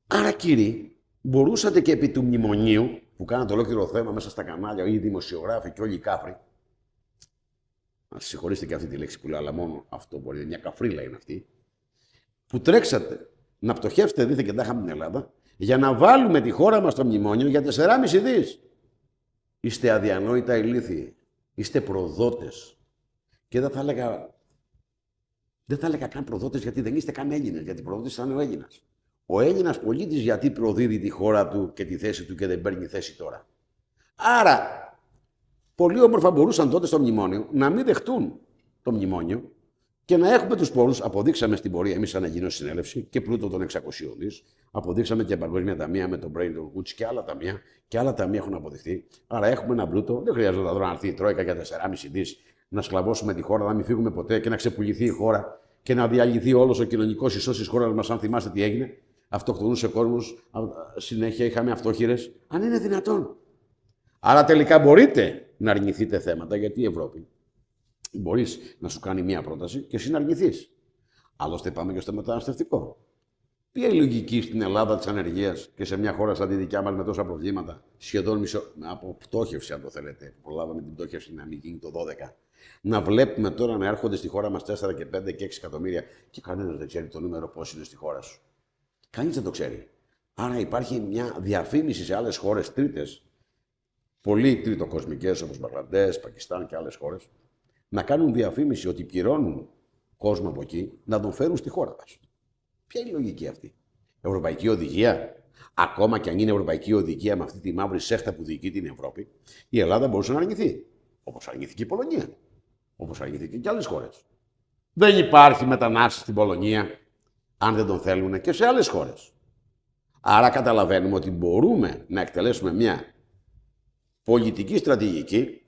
[SPEAKER 2] Άρα, κύριοι, μπορούσατε και επί του μνημονίου, που κάνατε ολόκληρο θέμα μέσα στα κανάλια, ή οι δημοσιογράφοι και όλοι οι κάφροι. Να συγχωρήσετε και αυτή τη λέξη που λέω, αλλά μόνο αυτό μπορεί, μια καφρίλα είναι αυτή. Που τρέξατε να πτωχεύσετε δίθεν και τάχα με την Ελλάδα, για να βάλουμε τη χώρα μας στο μνημόνιο για 4,5 δις. Είστε αδιανόητα ηλίθιοι. Είστε προδότες. Και δεν θα έλεγα καν προδότες, γιατί δεν είστε καν Έλληνες, γιατί προδότης ήταν ο Έλληνας. Ο Έλληνας πολίτης γιατί προδίδει τη χώρα του και τη θέση του και δεν παίρνει θέση τώρα. Άρα, πολύ όμορφα μπορούσαν τότε στο μνημόνιο να μην δεχτούν το μνημόνιο και να έχουμε τους πόρους. Αποδείξαμε στην πορεία εμείς σαν Ελλήνος Συνέλευση και πλούτο των 600 δις. Αποδείξαμε και παγκόσμια ταμεία με τον Bretton Woods και άλλα ταμεία. Και άλλα ταμεία έχουν αποδειχθεί. Άρα έχουμε ένα πλούτο. Δεν χρειάζεται να έρθει η Τρόικα για 4,5 δις, να σκλαβώσουμε τη χώρα, να μην φύγουμε ποτέ και να ξεπουληθεί η χώρα και να διαλυθεί όλος ο κοινωνικός ιστός της χώρας μας. Αν θυμάστε τι έγινε. Αυτοκτονούσε κόσμος, συνέχεια είχαμε αυτόχειρες. Αν είναι δυνατόν. Άρα τελικά μπορείτε να αρνηθείτε θέματα, γιατί η Ευρώπη μπορείς να σου κάνει μία πρόταση και εσύ να αρνηθείς. Άλλωστε πάμε και στο μεταναστευτικό. Ποια είναι η λογική στην Ελλάδα της ανεργίας και σε μια χώρα σαν τη δικιά μας με τόσα προβλήματα, σχεδόν από πτώχευση, αν το θέλετε, προλάβαμε την πτώχευση να μην γίνει το 12. Να βλέπουμε τώρα να έρχονται στη χώρα μας 4 και 5 και 6 εκατομμύρια και κανένας δεν ξέρει το νούμερο πώς είναι στη χώρα σου. Κανείς δεν το ξέρει. Άρα υπάρχει μια διαφήμιση σε άλλες χώρες τρίτες, πολύ τριτοκοσμικές όπως Μπαγκλαντές, Πακιστάν και άλλες χώρες, να κάνουν διαφήμιση ότι πληρώνουν κόσμο από εκεί να τον φέρουν στη χώρα μας. Ποια είναι η λογική αυτή? Ευρωπαϊκή οδηγία. Ακόμα και αν είναι ευρωπαϊκή οδηγία με αυτή τη μαύρη σέχτα που διοικεί την Ευρώπη, η Ελλάδα μπορούσε να αρνηθεί. Όπως αρνήθηκε η Πολωνία. Όπως αρνήθηκε και άλλες χώρες. Δεν υπάρχει μετανάστες στην Πολωνία, αν δεν τον θέλουν, και σε άλλες χώρες. Άρα καταλαβαίνουμε ότι μπορούμε να εκτελέσουμε μια πολιτική στρατηγική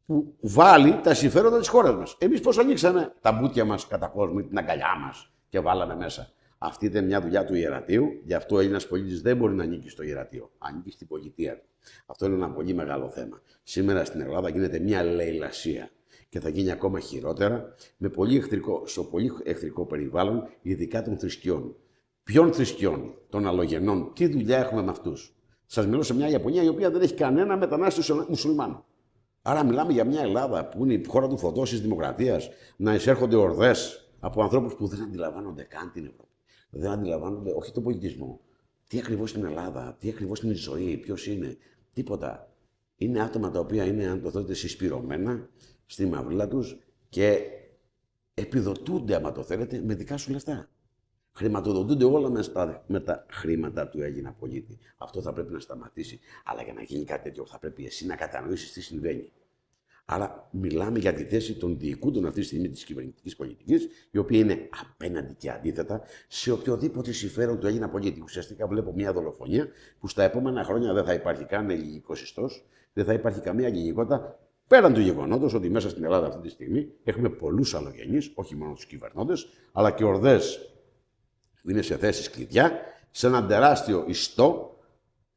[SPEAKER 2] που βάλει τα συμφέροντα της χώρας μας. Εμείς πώς ανοίξαμε τα μπουτια μας κατά κόσμο, την αγκαλιά μας και βάλαμε μέσα. Αυτή ήταν μια δουλειά του ιερατείου, γι' αυτό ο Έλληνας πολίτης δεν μπορεί να ανήκει στο ιερατείο. Ανήκει στην πολιτεία. Αυτό είναι ένα πολύ μεγάλο θέμα. Σήμερα στην Ελλάδα γίνεται μια λαιλασία και θα γίνει ακόμα χειρότερα σε πολύ εχθρικό περιβάλλον, ειδικά των θρησκειών. Ποιων θρησκειών, των αλλογενών, τι δουλειά έχουμε με αυτούς. Σας μιλώ σε μια Ιαπωνία η οποία δεν έχει κανένα μετανάστη μουσουλμάνο. Άρα μιλάμε για μια Ελλάδα που είναι η χώρα του φωτός της δημοκρατίας, να εισέρχονται ορδές από ανθρώπους που δεν αντιλαμβάνονται καν την Ευρώπη. Δεν αντιλαμβάνονται όχι τον πολιτισμό. Τι ακριβώς είναι η Ελλάδα, τι ακριβώς είναι η ζωή, ποιος είναι, τίποτα. Είναι άτομα τα οποία είναι, αν το θέλετε, συσπηρωμένα στη μαυρίλα τους και επιδοτούνται, άμα το θέλετε, με δικά σου λεφτά. Χρηματοδοτούνται όλα με τα χρήματα του Έλληνα πολίτη. Αυτό θα πρέπει να σταματήσει. Αλλά για να γίνει κάτι τέτοιο, θα πρέπει εσύ να κατανοήσεις τι συμβαίνει. Άρα, μιλάμε για τη θέση των διοικούντων αυτή τη στιγμή τη κυβερνητική πολιτική, η οποία είναι απέναντι και αντίθετα σε οποιοδήποτε συμφέρον του Έλληνα πολίτη. Ουσιαστικά βλέπω μια δολοφονία που στα επόμενα χρόνια δεν θα υπάρχει καν ελληνικός ιστός, δεν θα υπάρχει καμία ελληνικότητα. Πέραν του γεγονότος ότι μέσα στην Ελλάδα αυτή τη στιγμή έχουμε πολλούς αλλογενείς, όχι μόνο τους κυβερνώντες, αλλά και ορδές που είναι σε θέσεις κλειδιά, σε έναν τεράστιο ιστό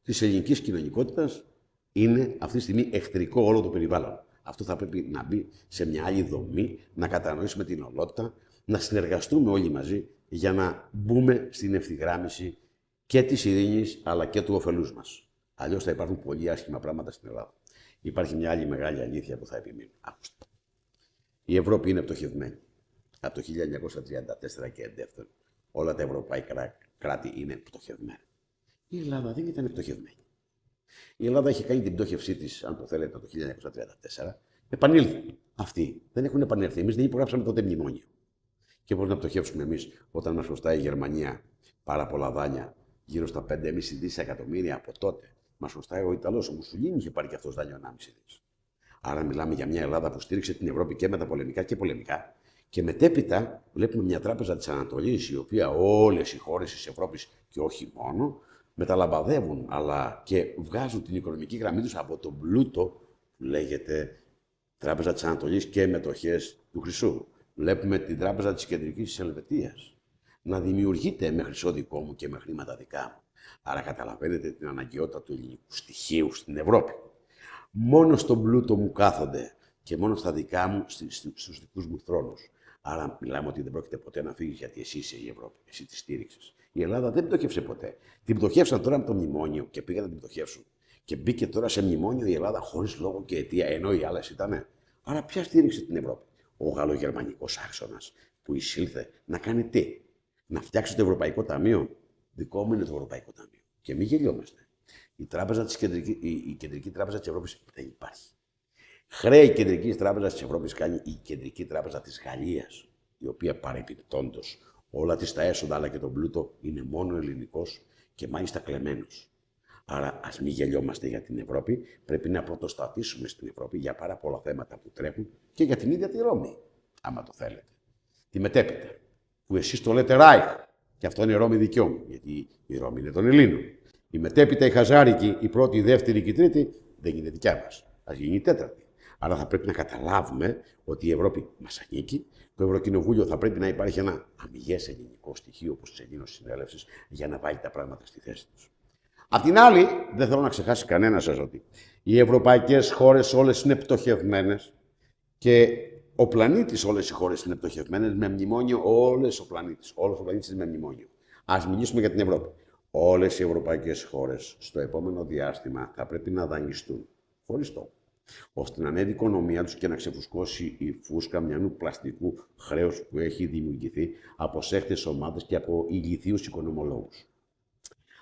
[SPEAKER 2] της ελληνικής κοινωνικότητας, είναι αυτή τη στιγμή εχθρικό όλο το περιβάλλον. Αυτό θα πρέπει να μπει σε μια άλλη δομή, να κατανοήσουμε την ολότητα, να συνεργαστούμε όλοι μαζί για να μπούμε στην ευθυγράμμιση και της ειρήνης αλλά και του ωφελούς μας. Αλλιώς θα υπάρχουν πολύ άσχημα πράγματα στην Ελλάδα. Υπάρχει μια άλλη μεγάλη αλήθεια που θα επιμείνω. Άκουστε. Η Ευρώπη είναι πτωχευμένη. Από το 1934 και εντεύθεν, όλα τα ευρωπαϊκά κράτη είναι πτωχευμένα. Η Ελλάδα δεν ήταν πτωχευμένη. Η Ελλάδα έχει κάνει την πτώχευσή της, αν το θέλετε, το 1934. Επανήλθε. Αυτοί δεν έχουν επανέλθει. Εμείς δεν υπογράψαμε τότε μνημόνιο. Και πώς να πτωχεύσουμε εμείς όταν μας χρωστάει η Γερμανία πάρα πολλά δάνεια, γύρω στα 5,5 δισεκατομμύρια από τότε. Μας χρωστάει ο Ιταλός, ο Μουσουλίνη είχε πάρει και αυτός δάνειο 1,5 δις. Άρα μιλάμε για μια Ελλάδα που στήριξε την Ευρώπη και μεταπολεμικά και πολεμικά. Και μετέπειτα βλέπουμε μια τράπεζα της Ανατολής, η οποία όλες οι χώρες της Ευρώπης και όχι μόνο, μεταλαμπαδεύουν, αλλά και βγάζουν την οικονομική γραμμή τους από τον πλούτο που λέγεται Τράπεζα της Ανατολής και μετοχές του Χρυσού. Βλέπουμε την Τράπεζα της Κεντρικής της Ελβετίας να δημιουργείται με χρυσό δικό μου και με χρήματα δικά μου. Άρα καταλαβαίνετε την αναγκαιότητα του ελληνικού στοιχείου στην Ευρώπη. Μόνο στον πλούτο μου κάθονται και μόνο στα δικά μου, στους δικούς μου θρόνους. Άρα μιλάμε ότι δεν πρόκειται ποτέ να φύγει γιατί εσύ είσαι η Ευρώπη, εσύ τη στήριξες. Η Ελλάδα δεν πτωχεύσε ποτέ. Την πτωχεύσαν τώρα με το μνημόνιο και πήγαν να την πτωχεύσουν. Και μπήκε τώρα σε μνημόνιο η Ελλάδα χωρίς λόγο και αιτία, ενώ οι άλλες ήτανε. Άρα ποια στήριξε την Ευρώπη? Ο γαλλογερμανικός άξονας που εισήλθε να κάνει τι? Να φτιάξει το Ευρωπαϊκό Ταμείο. Δικό μου είναι το Ευρωπαϊκό Ταμείο. Και μην γελιόμαστε. Η Κεντρική Τράπεζα της Ευρώπης δεν υπάρχει. Χρέη Κεντρικής Τράπεζας της Ευρώπης κάνει η Κεντρική Τράπεζα της Γαλλίας, η οποία παρεπιπτόντως όλα της τα έσοδα αλλά και τον πλούτο είναι μόνο ελληνικός και μάλιστα κλεμμένος. Άρα ας μην γελιόμαστε για την Ευρώπη, πρέπει να πρωτοστατήσουμε στην Ευρώπη για πάρα πολλά θέματα που τρέχουν και για την ίδια τη Ρώμη, άμα το θέλετε. Τη μετέπειτα, που εσείς το λέτε Ράιχ, και αυτό είναι η Ρώμη δικιό μου, γιατί η Ρώμη είναι των Ελλήνων. Η μετέπειτα, η Χαζάρικη, η πρώτη, η δεύτερη και η τρίτη δεν είναι δικιά μας. Ας γίνει η τέταρτη. Άρα θα πρέπει να καταλάβουμε ότι η Ευρώπη μας ανήκει. Το Ευρωκοινοβούλιο θα πρέπει να υπάρχει ένα αμυγές ελληνικό στοιχείο, όπως της Ελλήνων Συνέλευσης, για να βάλει τα πράγματα στη θέση τους. Απ' την άλλη, δεν θέλω να ξεχάσει κανένα σας ότι οι ευρωπαϊκές χώρες όλες είναι πτωχευμένες και ο πλανήτης όλες οι χώρες είναι πτωχευμένες με μνημόνιο, όλος ο πλανήτης είναι με μνημόνιο. Ας μιλήσουμε για την Ευρώπη. Όλες οι ευρωπαϊκές χώρες στο επόμενο διάστημα θα πρέπει να δανειστούν χωρίς τόπο, ώστε να ανέβει η οικονομία τους και να ξεφουσκώσει η φούσκα μιανού πλαστικού χρέους που έχει δημιουργηθεί από σέχτες ομάδες και από ηλιθίους οικονομολόγους.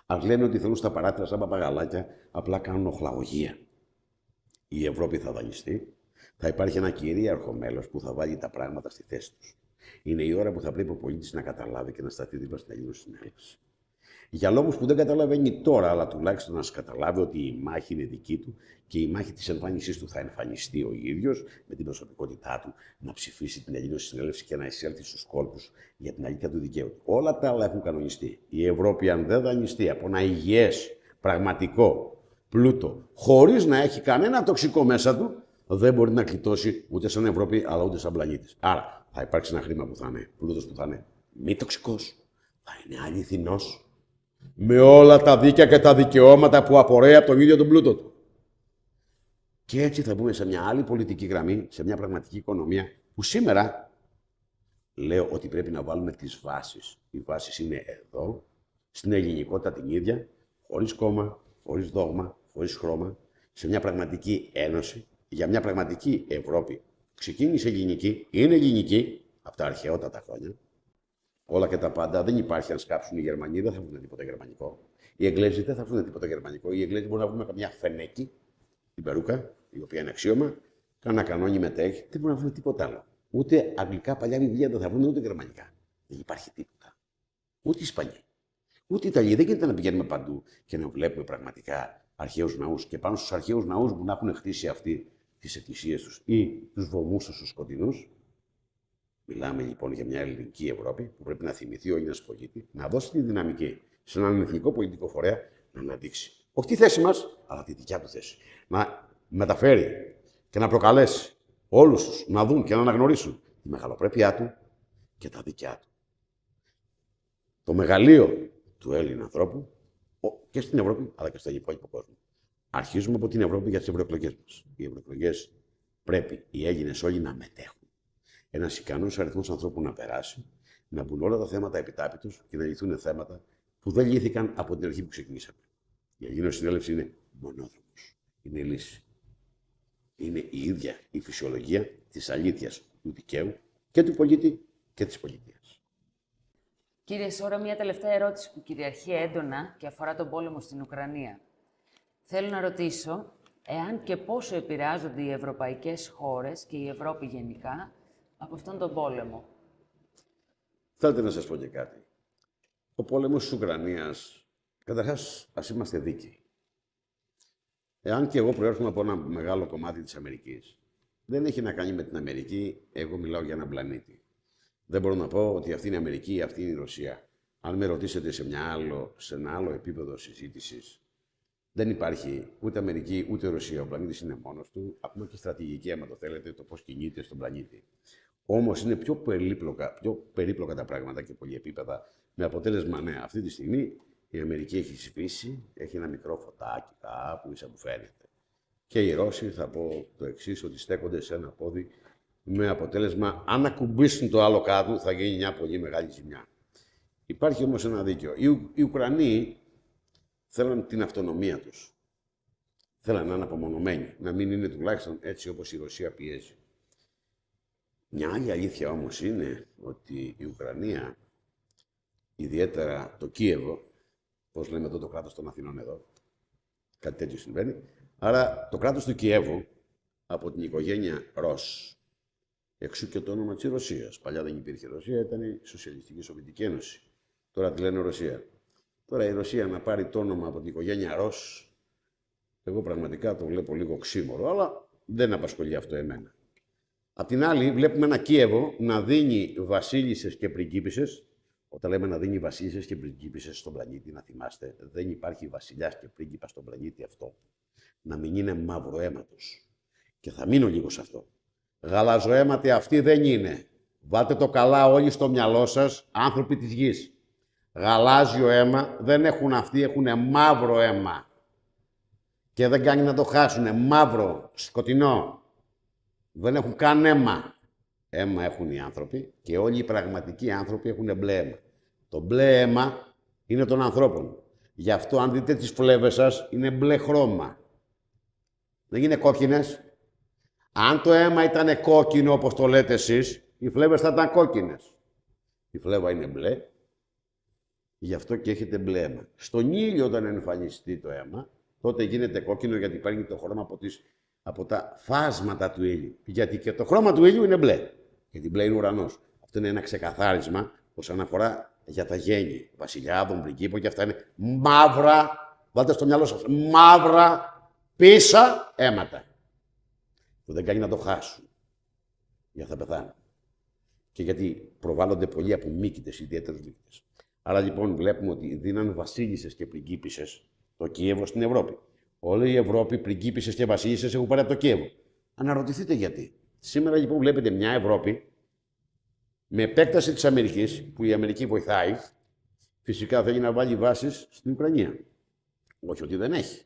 [SPEAKER 2] Ας λένε ότι θέλουν στα παράθυρα σαν παπαγαλάκια, απλά κάνουν οχλαγωγία. Η Ευρώπη θα δανειστεί, θα υπάρχει ένα κυρίαρχο μέλος που θα βάλει τα πράγματα στη θέση τους. Είναι η ώρα που θα πρέπει ο πολίτης να καταλάβει και να σταθεί δίπλα στην Ελλήνων Συνέλευση. Για λόγους που δεν καταλαβαίνει τώρα, αλλά τουλάχιστον να καταλάβει ότι η μάχη είναι δική του και η μάχη της εμφάνισής του θα εμφανιστεί ο ίδιος με την προσωπικότητά του να ψηφίσει την Ελλήνων Συνέλευση και να εισέλθει στους κόλπους για την αλήθεια του δικαίου. Όλα τα άλλα έχουν κανονιστεί. Η Ευρώπη, αν δεν δανειστεί από ένα υγιές, πραγματικό πλούτο, χωρίς να έχει κανένα τοξικό μέσα του, δεν μπορεί να κλειτώσει ούτε σαν Ευρώπη, αλλά ούτε σαν πλανήτης. Άρα θα υπάρξει ένα χρήμα που θα είναι πλούτος που θα είναι μη τοξικός, θα είναι αληθινός, με όλα τα δίκαια και τα δικαιώματα που απορρέει από τον ίδιο τον πλούτο του. Και έτσι θα μπούμε σε μια άλλη πολιτική γραμμή, σε μια πραγματική οικονομία, που σήμερα λέω ότι πρέπει να βάλουμε τις βάσεις. Οι βάσεις είναι εδώ στην ελληνικότητα την ίδια, χωρίς κόμμα, χωρίς δόγμα, χωρίς χρώμα, σε μια πραγματική ένωση, για μια πραγματική Ευρώπη. Ξεκίνησε ελληνική, είναι ελληνική από τα αρχαιότατα χρόνια. Όλα και τα πάντα. Δεν υπάρχει. Αν σκάψουν οι Γερμανοί, δεν θα βρουν τίποτα γερμανικό. Οι Εγγλέζοι δεν θα βρουν τίποτα γερμανικό. Οι Εγγλέζοι μπορούν να βρουν καμιά φενέκη, την περούκα, η οποία είναι αξίωμα, κάνα κανόνι μετέχει. Δεν μπορούν να βρουν τίποτα άλλο. Ούτε αγγλικά παλιά βιβλία δεν θα βρουν, ούτε γερμανικά. Δεν υπάρχει τίποτα. Ούτε Ισπανοί. Ούτε Ιταλοί. Δεν γίνεται να πηγαίνουμε παντού και να βλέπουμε πραγματικά αρχαίους ναούς. Και πάνω στους αρχαίους ναούς που να έχουν χτίσει αυτοί τις εκκλησίες τους ή τους βωμούς τους σκοτεινούς. Μιλάμε λοιπόν για μια ελληνική Ευρώπη που πρέπει να θυμηθεί ο Έλληνας πολίτης, να δώσει τη δυναμική σε έναν εθνικό πολιτικό φορέα να αναδείξει. Όχι τη θέση μας, αλλά τη δικιά του θέση. Να μεταφέρει και να προκαλέσει όλους τους να δουν και να αναγνωρίσουν τη μεγαλοπρέπειά του και τα δικιά του. Το μεγαλείο του Έλληνα ανθρώπου και στην Ευρώπη, αλλά και στον υπόλοιπο κόσμο. Αρχίζουμε από την Ευρώπη για τις ευρωεκλογές μας. Οι ευρωεκλογές πρέπει οι Έλληνες όλοι να μετέχουν. Ένας ικανός αριθμός ανθρώπων να περάσει, να μπουν όλα τα θέματα επιτάπητος και να λυθούν θέματα που δεν λύθηκαν από την αρχή που ξεκινήσαμε. Η Ελληνική Συνέλευση είναι μονόδρομος. Είναι η λύση. Είναι η ίδια η φυσιολογία της αλήθειας του δικαίου και του πολίτη και της πολιτείας.
[SPEAKER 1] Κύριε Σόρα, μια τελευταία ερώτηση που κυριαρχεί έντονα και αφορά τον πόλεμο στην Ουκρανία. Θέλω να ρωτήσω εάν και πόσο επηρεάζονται οι ευρωπαϊκές χώρες και η Ευρώπη γενικά από αυτόν τον πόλεμο.
[SPEAKER 2] Θέλετε να σας πω και κάτι. Ο πόλεμος της Ουκρανίας, καταρχάς, ας είμαστε δίκαιοι. Εάν και εγώ προέρχομαι από ένα μεγάλο κομμάτι της Αμερικής, δεν έχει να κάνει με την Αμερική, εγώ μιλάω για έναν πλανήτη. Δεν μπορώ να πω ότι αυτή είναι η Αμερική, αυτή είναι η Ρωσία. Αν με ρωτήσετε σε ένα άλλο επίπεδο συζήτησης, δεν υπάρχει ούτε Αμερική ούτε Ρωσία. Ο πλανήτης είναι μόνος του, ακόμα και στρατηγική, άμα το θέλετε, το πώς κινείται στον πλανήτη. Όμως είναι πιο περίπλοκα τα πράγματα και πολυεπίπεδα, με αποτέλεσμα, ναι, αυτή τη στιγμή η Αμερική έχει σβήσει, έχει ένα μικρό φωτάκι κάπου ίσα που φαίνεται. Και οι Ρώσοι, θα πω το εξής, ότι στέκονται σε ένα πόδι, με αποτέλεσμα, αν ακουμπήσουν το άλλο κάτω, θα γίνει μια πολύ μεγάλη ζημιά. Υπάρχει όμως ένα δίκαιο. Οι Ουκρανοί θέλαν την αυτονομία τους. Θέλαν να είναι απομονωμένοι, να μην είναι τουλάχιστον έτσι όπως η Ρωσία πιέζει. Μια άλλη αλήθεια όμως είναι ότι η Ουκρανία, ιδιαίτερα το Κίεβο, πώς λέμε εδώ το κράτος των Αθηνών εδώ, κάτι τέτοιο συμβαίνει, άρα το κράτος του Κιέβου από την οικογένεια Ρος, εξού και το όνομα της Ρωσίας. Παλιά δεν υπήρχε Ρωσία, ήταν η Σοσιαλιστική Σοβιετική Ένωση. Τώρα τη λένε Ρωσία. Τώρα η Ρωσία να πάρει το όνομα από την οικογένεια Ρος, εγώ πραγματικά το βλέπω λίγο ξύμορο, αλλά δεν απασχολεί αυτό εμένα. Απ' την άλλη, βλέπουμε ένα Κίεβο να δίνει βασίλισσες και πριγκίπισσες. Όταν λέμε να δίνει βασίλισσες και πριγκίπισσες στον πλανήτη, να θυμάστε, δεν υπάρχει βασιλιάς και πρίγκιπα στον πλανήτη αυτό. Να μην είναι μαυροαίματος. Και θα μείνω λίγο σε αυτό. Γαλαζοαίματοι αυτοί δεν είναι. Βάλτε το καλά όλοι στο μυαλό σας, άνθρωποι της γης. Γαλάζιο αίμα δεν έχουν αυτοί, έχουν μαύρο αίμα. Και δεν κάνει να το χάσουνε. Μαύρο, σκοτεινό. Δεν έχουν καν αίμα. Αίμα έχουν οι άνθρωποι και όλοι οι πραγματικοί άνθρωποι έχουν μπλε αίμα. Το μπλε αίμα είναι των ανθρώπων. Γι' αυτό αν δείτε τις φλέβες σας είναι μπλε χρώμα. Δεν είναι κόκκινες. Αν το αίμα ήταν κόκκινο όπως το λέτε εσείς, οι φλέβες θα ήταν κόκκινες. Η φλέβα είναι μπλε, γι' αυτό και έχετε μπλε αίμα. Στον ήλιο όταν εμφανιστεί το αίμα, τότε γίνεται κόκκινο γιατί υπάρχει το χρώμα από τα φάσματα του ήλιου. Γιατί και το χρώμα του ήλιου είναι μπλε. Γιατί μπλε είναι ουρανός. Αυτό είναι ένα ξεκαθάρισμα όσον αφορά για τα γέννη. Βασιλιάδων, πριγκίπων και αυτά είναι μαύρα, βάλτε στο μυαλό σας, μαύρα πίσα αίματα. Που δεν κάνει να το χάσουν. Γιατί θα πεθάνουν. Και γιατί προβάλλονται πολλοί από μύκητες, ιδιαίτερους μύκητες. Άρα λοιπόν βλέπουμε ότι δίναν βασίλισσες και πριγκίπισσες το Κίεβο στην Ευρώπη. Όλη η Ευρώπη, πριγκίπισσες και βασίλισσες έχουν πάρει από το Κίεβο. Αναρωτηθείτε γιατί. Σήμερα λοιπόν βλέπετε μια Ευρώπη με επέκταση της Αμερικής, που η Αμερική βοηθάει, φυσικά θέλει να βάλει βάσεις στην Ουκρανία. Όχι ότι δεν έχει.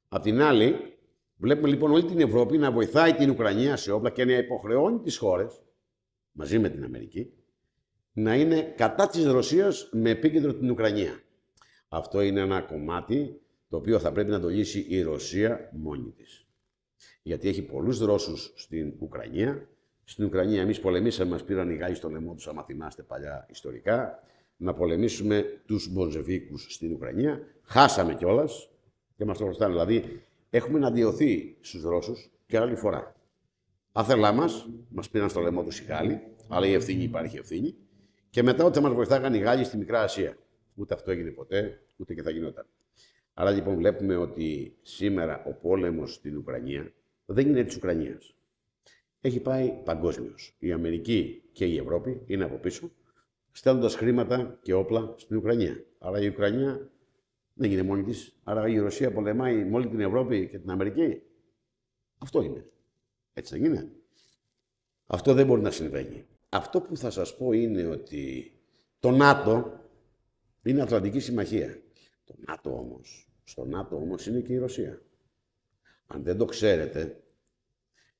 [SPEAKER 2] Απ' την άλλη, βλέπουμε λοιπόν όλη την Ευρώπη να βοηθάει την Ουκρανία σε όπλα και να υποχρεώνει τις χώρες, μαζί με την Αμερική, να είναι κατά της Ρωσίας με επίκεντρο την Ουκρανία. Αυτό είναι ένα κομμάτι το οποίο θα πρέπει να το λύσει η Ρωσία μόνη της. Γιατί έχει πολλούς Ρώσους στην Ουκρανία. Στην Ουκρανία εμείς πολεμήσαμε, μας πήραν οι Γάλλοι στο λαιμό τους, άμα θυμάστε παλιά ιστορικά, να πολεμήσουμε τους Μπολσεβίκους στην Ουκρανία. Χάσαμε κιόλας και μας το χρωστάνε. Δηλαδή, έχουμε εναντιωθεί στους Ρώσους και άλλη φορά. Άθελά μας πήραν στο λαιμό τους οι Γάλλοι, αλλά η ευθύνη υπάρχει ευθύνη. Και μετά ότι θα μας βοηθάγαν οι Γάλλοι στη Μικρά Ασία. Ούτε αυτό έγινε ποτέ, ούτε και θα γινόταν. Άρα λοιπόν βλέπουμε ότι σήμερα ο πόλεμος στην Ουκρανία δεν είναι της Ουκρανίας. Έχει πάει παγκόσμιος. Η Αμερική και η Ευρώπη είναι από πίσω, στέλνοντας χρήματα και όπλα στην Ουκρανία. Άρα η Ουκρανία δεν είναι μόνη της. Άρα η Ρωσία πολεμάει με όλη την Ευρώπη και την Αμερική. Αυτό είναι. Έτσι δεν είναι. Αυτό δεν μπορεί να συμβαίνει. Αυτό που θα σας πω είναι ότι το ΝΑΤΟ είναι Ατλαντική Συμμαχία. Στο ΝΑΤΟ όμως είναι και η Ρωσία. Αν δεν το ξέρετε,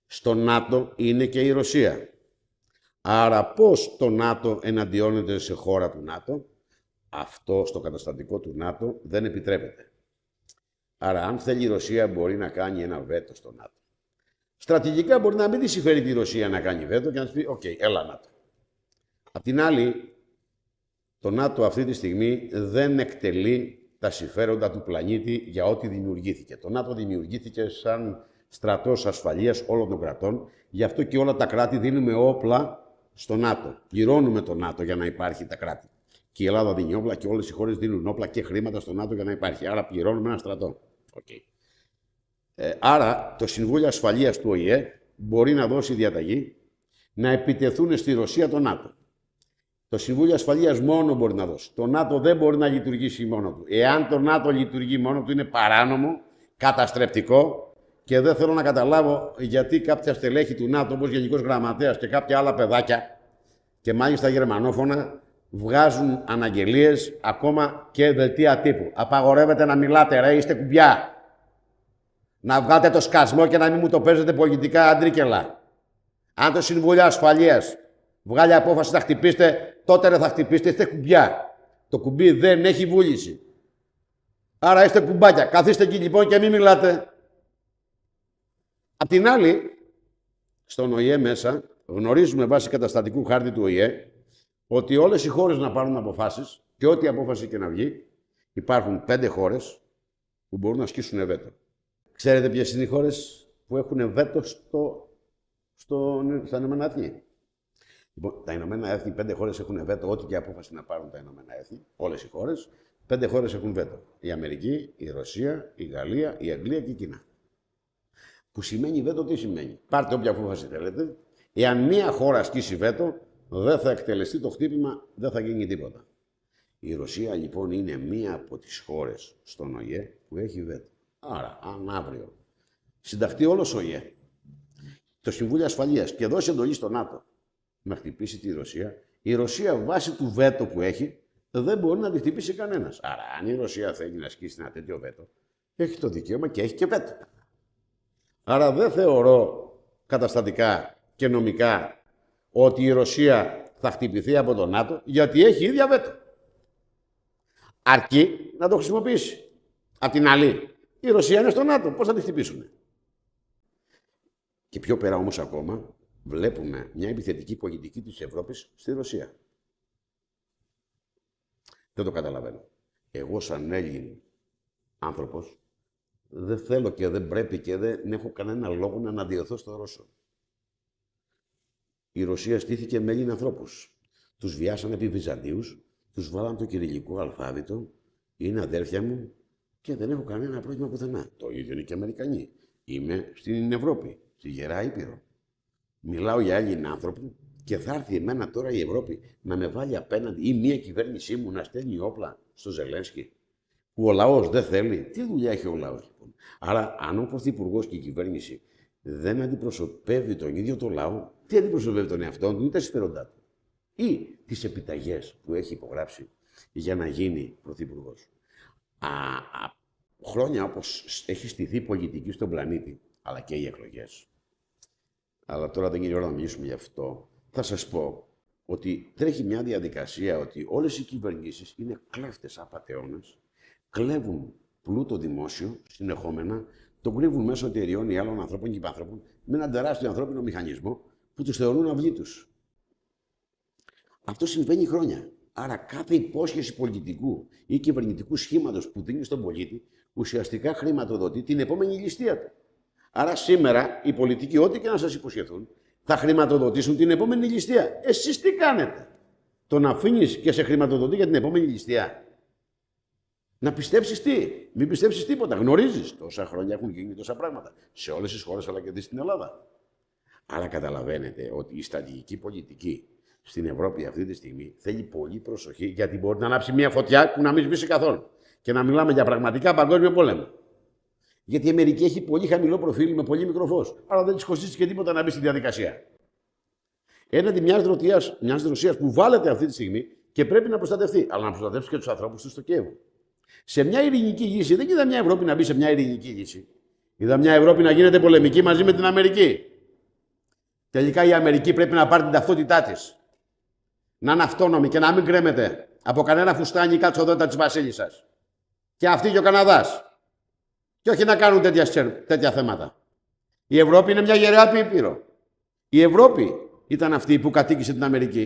[SPEAKER 2] στο ΝΑΤΟ είναι και η Ρωσία. Άρα πώς το ΝΑΤΟ εναντιώνεται σε χώρα του ΝΑΤΟ, αυτό στο καταστατικό του ΝΑΤΟ δεν επιτρέπεται. Άρα αν θέλει η Ρωσία μπορεί να κάνει ένα βέτο στο ΝΑΤΟ. Στρατηγικά μπορεί να μην της συμφέρει τη Ρωσία να κάνει βέτο και να της πει «ΟΚ, έλα ΝΑΤΟ». Απ' την άλλη, το ΝΑΤΟ αυτή τη στιγμή δεν εκτελεί τα συμφέροντα του πλανήτη για ό,τι δημιουργήθηκε. Το ΝΑΤΟ δημιουργήθηκε σαν στρατός ασφαλείας όλων των κρατών, γι' αυτό και όλα τα κράτη δίνουμε όπλα στο ΝΑΤΟ. Πληρώνουμε το ΝΑΤΟ για να υπάρχει τα κράτη. Και η Ελλάδα δίνει όπλα και όλες οι χώρες δίνουν όπλα και χρήματα στο ΝΑΤΟ για να υπάρχει. Άρα πληρώνουμε ένα στρατό. Okay. Άρα το Συμβούλιο Ασφαλείας του ΟΗΕ μπορεί να δώσει διαταγή να επιτεθούν στη Ρωσία το ΝΑΤΟ. Το Συμβούλιο Ασφαλείας μόνο μπορεί να δώσει. Το ΝΑΤΟ δεν μπορεί να λειτουργήσει μόνο του. Εάν το ΝΑΤΟ λειτουργεί μόνο του, είναι παράνομο, καταστρεπτικό και δεν θέλω να καταλάβω γιατί κάποια στελέχη του ΝΑΤΟ, όπως Γενικός Γραμματέας και κάποια άλλα παιδάκια και μάλιστα γερμανόφωνα, βγάζουν αναγγελίες, ακόμα και δελτία τύπου. Απαγορεύεται να μιλάτε, ρε, είστε κουμπιά. Να βγάλετε το σκασμό και να μην μου το παίζετε πολιτικά αντρίκελα. Αν το Συμβούλιο Ασφαλείας βγάλει απόφαση να χτυπήσετε, τότε δεν θα χτυπήσετε, είστε κουμπιά. Το κουμπί δεν έχει βούληση. Άρα είστε κουμπάκια. Καθίστε εκεί λοιπόν και μην μιλάτε. Απ' την άλλη, στον ΟΗΕ μέσα, γνωρίζουμε βάσει καταστατικού χάρτη του ΟΗΕ, ότι όλες οι χώρες να πάρουν αποφάσεις και ό,τι απόφαση και να βγει, υπάρχουν 5 χώρες που μπορούν να ασκήσουν βέτο. Ξέρετε ποιες είναι οι χώρες που έχουν βέτο στα Ηνωμένα Έθνη? Λοιπόν, τα Ηνωμένα Έθνη, 5 χώρες έχουν βέτο, ό,τι και απόφαση να πάρουν τα Ηνωμένα Έθνη, όλες οι χώρες, 5 χώρες έχουν βέτο. Η Αμερική, η Ρωσία, η Γαλλία, η Αγγλία και η Κίνα. Που σημαίνει βέτο, τι σημαίνει? Πάρτε όποια απόφαση θέλετε. Εάν μία χώρα ασκήσει βέτο, δεν θα εκτελεστεί το χτύπημα, δεν θα γίνει τίποτα. Η Ρωσία λοιπόν είναι μία από τις χώρες στον ΟΗΕ που έχει βέτο. Άρα, αν αύριο συνταχθεί όλος ο ΟΗΕ, το Συμβούλιο Ασφαλείας και δώσει εντολή στο ΝΑΤΟ να χτυπήσει τη Ρωσία, η Ρωσία βάσει του βέτο που έχει δεν μπορεί να τη χτυπήσει κανένας. Άρα, αν η Ρωσία θέλει να ασκήσει ένα τέτοιο βέτο, έχει το δικαίωμα και έχει και βέτο. Άρα δεν θεωρώ καταστατικά και νομικά ότι η Ρωσία θα χτυπηθεί από το ΝΑΤΟ, γιατί έχει ίδια βέτο. Αρκεί να το χρησιμοποιήσει. Απ' την άλλη, η Ρωσία είναι στο ΝΑΤΟ. Πώς θα τη χτυπήσουν? Και πιο πέρα όμως ακόμα, βλέπουμε μια επιθετική πολιτική της Ευρώπης στη Ρωσία. Δεν το καταλαβαίνω. Εγώ σαν Έλλην άνθρωπος, δεν θέλω και δεν πρέπει και δεν έχω κανένα λόγο να αναδειωθώ στο Ρώσο. Η Ρωσία στήθηκε με Έλλην ανθρώπους. Τους βιάσανε επί Βυζαντίους, τους βάλαν το κυριλικό αλφάβητο, είναι αδέρφια μου και δεν έχω κανένα πρόβλημα πουθενά. Το ίδιο είναι και οι Αμερικανοί. Είμαι στην Ευρώπη, στη Γερά Ήπειρο. Μιλάω για Έλλην άνθρωπο και θα έρθει εμένα τώρα η Ευρώπη να με βάλει απέναντι ή μία κυβέρνησή μου να στέλνει όπλα στο Ζελένσκι, που ο λαός δεν θέλει. Τι δουλειά έχει ο λαός λοιπόν? Άρα, αν ο Πρωθυπουργός και η κυβέρνηση δεν αντιπροσωπεύει τον ίδιο το λαό, τι αντιπροσωπεύει τον εαυτό του ή τα συμφέροντά του? Ή τις επιταγές που έχει υπογράψει για να γίνει Πρωθυπουργός. Χρόνια όπως έχει στηθεί πολιτική στον πλανήτη, αλλά και οι εκλογές. Αλλά τώρα δεν είναι η ώρα να μιλήσουμε γι' αυτό. Θα σας πω ότι τρέχει μια διαδικασία ότι όλες οι κυβερνήσεις είναι κλέφτες, απατεώνες κλέβουν πλούτο δημόσιο συνεχόμενα, το κρύβουν μέσω εταιριών ή άλλων ανθρώπων και υπάνθρωπων με έναν τεράστιο ανθρώπινο μηχανισμό που τους θεωρούν αυγοί τους. Αυτό συμβαίνει χρόνια. Άρα κάθε υπόσχεση πολιτικού ή κυβερνητικού σχήματος που δίνει στον πολίτη ουσιαστικά χρηματοδοτεί την επόμενη ληστεία του. Άρα σήμερα οι πολιτικοί, ό,τι και να σας υποσχεθούν, θα χρηματοδοτήσουν την επόμενη ληστεία. Εσείς τι κάνετε? Τον αφήνεις και σε χρηματοδοτεί για την επόμενη ληστεία. Να πιστέψεις τι? Μην πιστέψεις τίποτα. Γνωρίζεις τόσα χρόνια έχουν γίνει τόσα πράγματα. Σε όλες τις χώρες αλλά και δει στην Ελλάδα. Άρα καταλαβαίνετε ότι η στρατηγική πολιτική στην Ευρώπη αυτή τη στιγμή θέλει πολύ προσοχή, γιατί μπορεί να ανάψει μια φωτιά που να μην σβήσει καθόλου. Και να μιλάμε για πραγματικά παγκόσμιο πόλεμο. Γιατί η Αμερική έχει πολύ χαμηλό προφίλ με πολύ μικρό φως. Άρα δεν της κοστίζει και τίποτα να μπει στη διαδικασία. Έναντι μιας Ρωσίας που βάλετε αυτή τη στιγμή και πρέπει να προστατευτεί. Αλλά να προστατεύσει και τους ανθρώπους του στο Κίεβο. Σε μια ειρηνική λύση, δεν είδα μια Ευρώπη να μπει σε μια ειρηνική λύση. Είδα μια Ευρώπη να γίνεται πολεμική μαζί με την Αμερική. Τελικά η Αμερική πρέπει να πάρει την ταυτότητά της. Να είναι αυτόνομη και να μην κρέμεται από κανένα φουστάνι ή κατσοδότα της βασίλισσας. Και αυτή και ο Καναδάς. Και όχι να κάνουν τέτοια θέματα. Η Ευρώπη είναι μια γεραιά ήπειρο. Η Ευρώπη ήταν αυτή που κατοίκησε την Αμερική.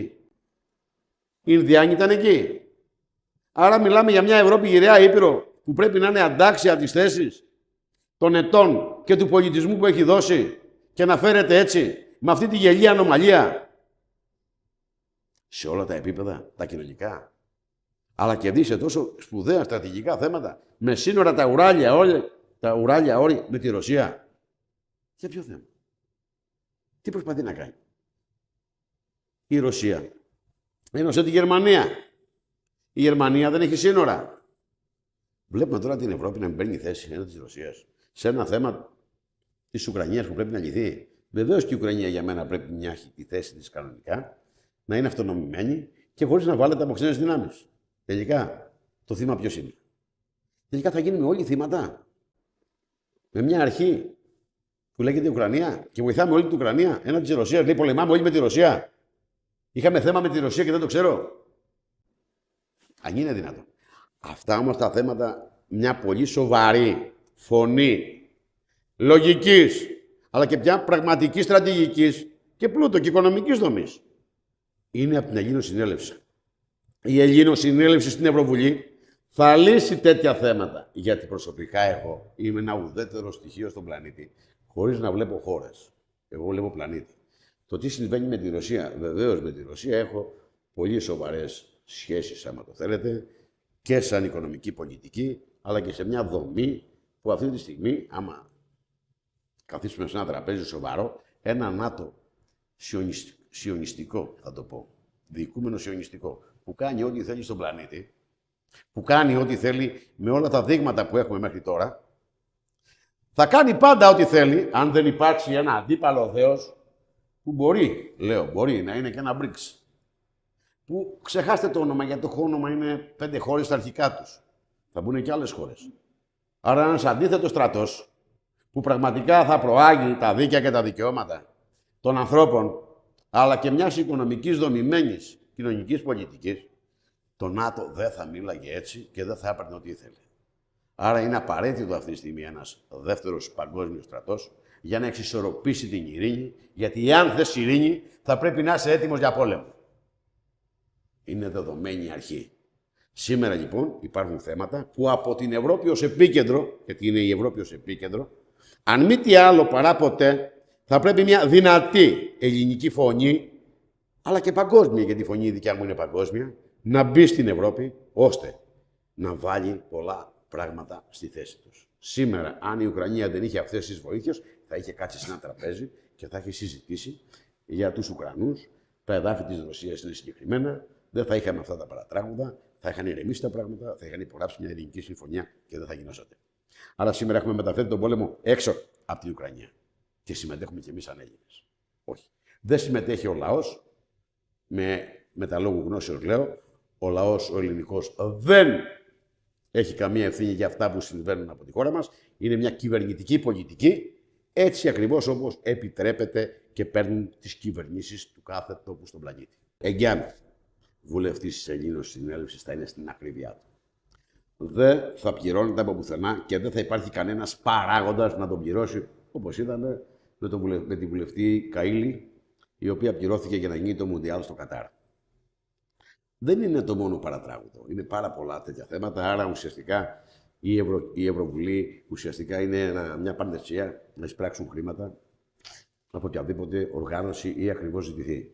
[SPEAKER 2] Οι Ινδιάνοι ήταν εκεί. Άρα μιλάμε για μια Ευρώπη γεραιά ήπειρο που πρέπει να είναι αντάξια της θέσης των ετών και του πολιτισμού που έχει δώσει και να φέρεται έτσι με αυτή τη γελία ανομαλία σε όλα τα επίπεδα, τα κοινωνικά. Αλλά και δει σε τόσο σπουδαία στρατηγικά θέματα, με σύνορα τα ουράλια όρη με τη Ρωσία. Για ποιο θέμα? Τι προσπαθεί να κάνει? Η Ρωσία ένωσε τη Γερμανία. Η Γερμανία δεν έχει σύνορα. Βλέπουμε τώρα την Ευρώπη να μην παίρνει θέση έναντι της Ρωσίας σε ένα θέμα της Ουκρανίας που πρέπει να λυθεί. Βεβαίως και η Ουκρανία για μένα πρέπει να έχει τη θέση της κανονικά, να είναι αυτονομημένη και χωρίς να βάλετε από ξένες δυνάμεις. Τελικά, το θύμα ποιος είναι? Τελικά θα γίνουμε όλοι θύματα. Με μια αρχή που λέγεται Ουκρανία και βοηθάμε όλη την Ουκρανία έναντι της Ρωσίας. Λέει πολεμάμε όλοι με τη Ρωσία. Είχαμε θέμα με τη Ρωσία και δεν το ξέρω. Αν είναι δυνατόν. Αυτά όμως τα θέματα, μια πολύ σοβαρή φωνή λογικής, αλλά και μια πραγματική στρατηγικής και πλούτο και οικονομικής δομής, είναι από την Ελληνοσυνέλευση. Η Ελληνοσυνέλευση στην Ευρωβουλή θα λύσει τέτοια θέματα. Γιατί προσωπικά εγώ είμαι ένα ουδέτερο στοιχείο στον πλανήτη, χωρίς να βλέπω χώρες. Εγώ βλέπω πλανήτη. Το τι συμβαίνει με τη Ρωσία, βεβαίως με τη Ρωσία έχω πολύ σοβαρές σχέσεις, άμα το θέλετε, και σαν οικονομική πολιτική, αλλά και σε μια δομή που αυτή τη στιγμή, άμα καθίσουμε σε ένα τραπέζι σοβαρό, ένα ΝΑΤΟ σιωνιστικό, θα το πω, διοικούμενο σιωνιστικό, που κάνει ό,τι θέλει στον πλανήτη, που κάνει ό,τι θέλει με όλα τα δείγματα που έχουμε μέχρι τώρα, θα κάνει πάντα ό,τι θέλει, αν δεν υπάρξει ένα αντίπαλο Θεός, που μπορεί να είναι και ένα BRICS. Που ξεχάστε το όνομα, γιατί το όνομα είναι 5 χώρες στα αρχικά τους. Θα μπουν και άλλες χώρες. Άρα ένας αντίθετος στρατός, που πραγματικά θα προάγει τα δίκαια και τα δικαιώματα των ανθρώπων, αλλά και μιας οικονομικής δομημένης κοινωνικής πολιτικής, το ΝΑΤΟ δεν θα μίλαγε έτσι και δεν θα έπαιρνε ό,τι ήθελε. Άρα είναι απαραίτητο αυτή τη στιγμή ένας δεύτερος παγκόσμιος στρατός για να εξισορροπήσει την ειρήνη, γιατί εάν θες ειρήνη θα πρέπει να είσαι έτοιμος για πόλεμο. Είναι δεδομένη αρχή. Σήμερα λοιπόν υπάρχουν θέματα που από την Ευρώπη ως επίκεντρο, γιατί είναι η Ευρώπη ως επίκεντρο, αν μη τι άλλο παρά ποτέ, θα πρέπει μια δυνατή ελληνική φωνή, αλλά και παγκόσμια, γιατί η φωνή η δικιά μου είναι παγκόσμια, να μπει στην Ευρώπη, ώστε να βάλει πολλά πράγματα στη θέση τους. Σήμερα, αν η Ουκρανία δεν είχε αυτές τις βοήθειες, θα είχε κάτσει σε ένα τραπέζι και θα είχε συζητήσει για τους Ουκρανούς. Τα εδάφη της Ρωσίας είναι συγκεκριμένα, δεν θα είχαμε αυτά τα παρατράγουδα, θα είχαν ηρεμήσει τα πράγματα, θα είχαν υπογράψει μια ειρηνική συμφωνία και δεν θα γινόσατε. Άρα σήμερα έχουμε μεταφέρει τον πόλεμο έξω από την Ουκρανία. Και συμμετέχουμε κι εμείς σαν Έλληνες. Όχι. Δεν συμμετέχει ο λαός, με τα λόγου γνώσεως λέω, ο λαός ο ελληνικός δεν έχει καμία ευθύνη για αυτά που συμβαίνουν από τη χώρα μας. Είναι μια κυβερνητική πολιτική, έτσι ακριβώς όπως επιτρέπεται και παίρνουν τις κυβερνήσεις του κάθε τόπου στον πλανήτη. Εγκιάν, βουλευτής της Ελληνοσυνέλευσης θα είναι στην ακρίβειά του. δεν θα πληρώνεται από πουθενά και δεν θα υπάρχει κανένας παράγοντας να τον πληρώσει, όπως είδαμε με την βουλευτή Καΐλη, η οποία πληρώθηκε για να γίνει το Μουντιάλ στο Κατάρ. Δεν είναι το μόνο παρατράγουδο. Είναι πάρα πολλά τέτοια θέματα. Άρα ουσιαστικά η Ευρωβουλή ουσιαστικά είναι μια πανδεσία να εισπράξουν χρήματα από οποιαδήποτε οργάνωση ή ακριβώς ζητηθεί.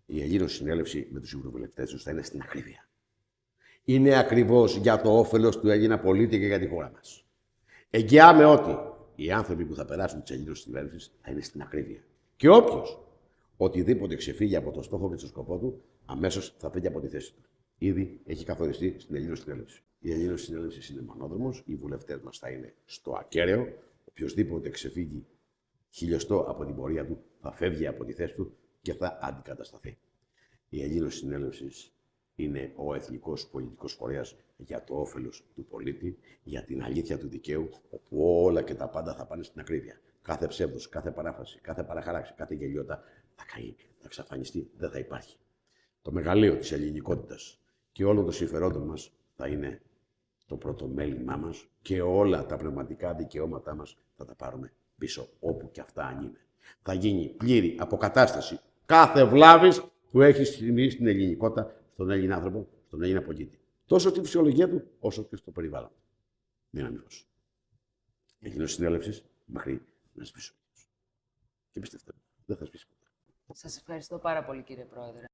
[SPEAKER 2] Η Ελλήνωση συνέλευση με τους ευρωβουλευτές τους θα είναι στην ακρίβεια. Είναι ακριβώς για το όφελος του Έλληνα πολίτη και για τη χώρα μας. Εγγυάμαι ότι οι άνθρωποι που θα περάσουν τις Ελλήνωσης συνέλευσης θα είναι στην ακρίβεια. Και όποιος οτιδήποτε ξεφύγει από το στόχο και το σκοπό του, αμέσως θα φύγει από τη θέση του. Ήδη έχει καθοριστεί στην Ελλήνωση συνέλευση. Η Ελλήνωση συνέλευση είναι μονόδρομος, οι βουλευτές μας θα είναι στο ακέραιο. Οποιοσδήποτε ξεφύγει χιλιοστό από την πορεία του, θα φεύγει από τη θέση του και θα αντικατασταθεί. Η Ελλήνωση συνέλευση είναι ο εθνικός πολιτικός φορέας για το όφελος του πολίτη, για την αλήθεια του δικαίου, όπου όλα και τα πάντα θα πάνε στην ακρίβεια. Κάθε ψεύδος, κάθε παράφραση, κάθε παραχάραξη, κάθε γελιότητα θα καεί, θα εξαφανιστεί, δεν θα υπάρχει. Το μεγαλείο της ελληνικότητας και όλων των συμφερόντων μας θα είναι το πρώτο μέλημά μας και όλα τα πνευματικά δικαιώματά μας θα τα πάρουμε πίσω, όπου και αυτά αν είναι. Θα γίνει πλήρη αποκατάσταση κάθε βλάβης που έχει συμβεί στην ελληνικότητα, στον Έλληνα άνθρωπο, στον Έλληνα πολίτη. Τόσο στη φυσιολογία του, όσο και στο περιβάλλον. Δυναμικός. Η Ελλήνωση συνέλευση μέχρι να σβήσει. Και πιστευτείτε, δεν θα σβήσει ποτέ.
[SPEAKER 1] Σας ευχαριστώ πάρα πολύ, κύριε Πρόεδρε.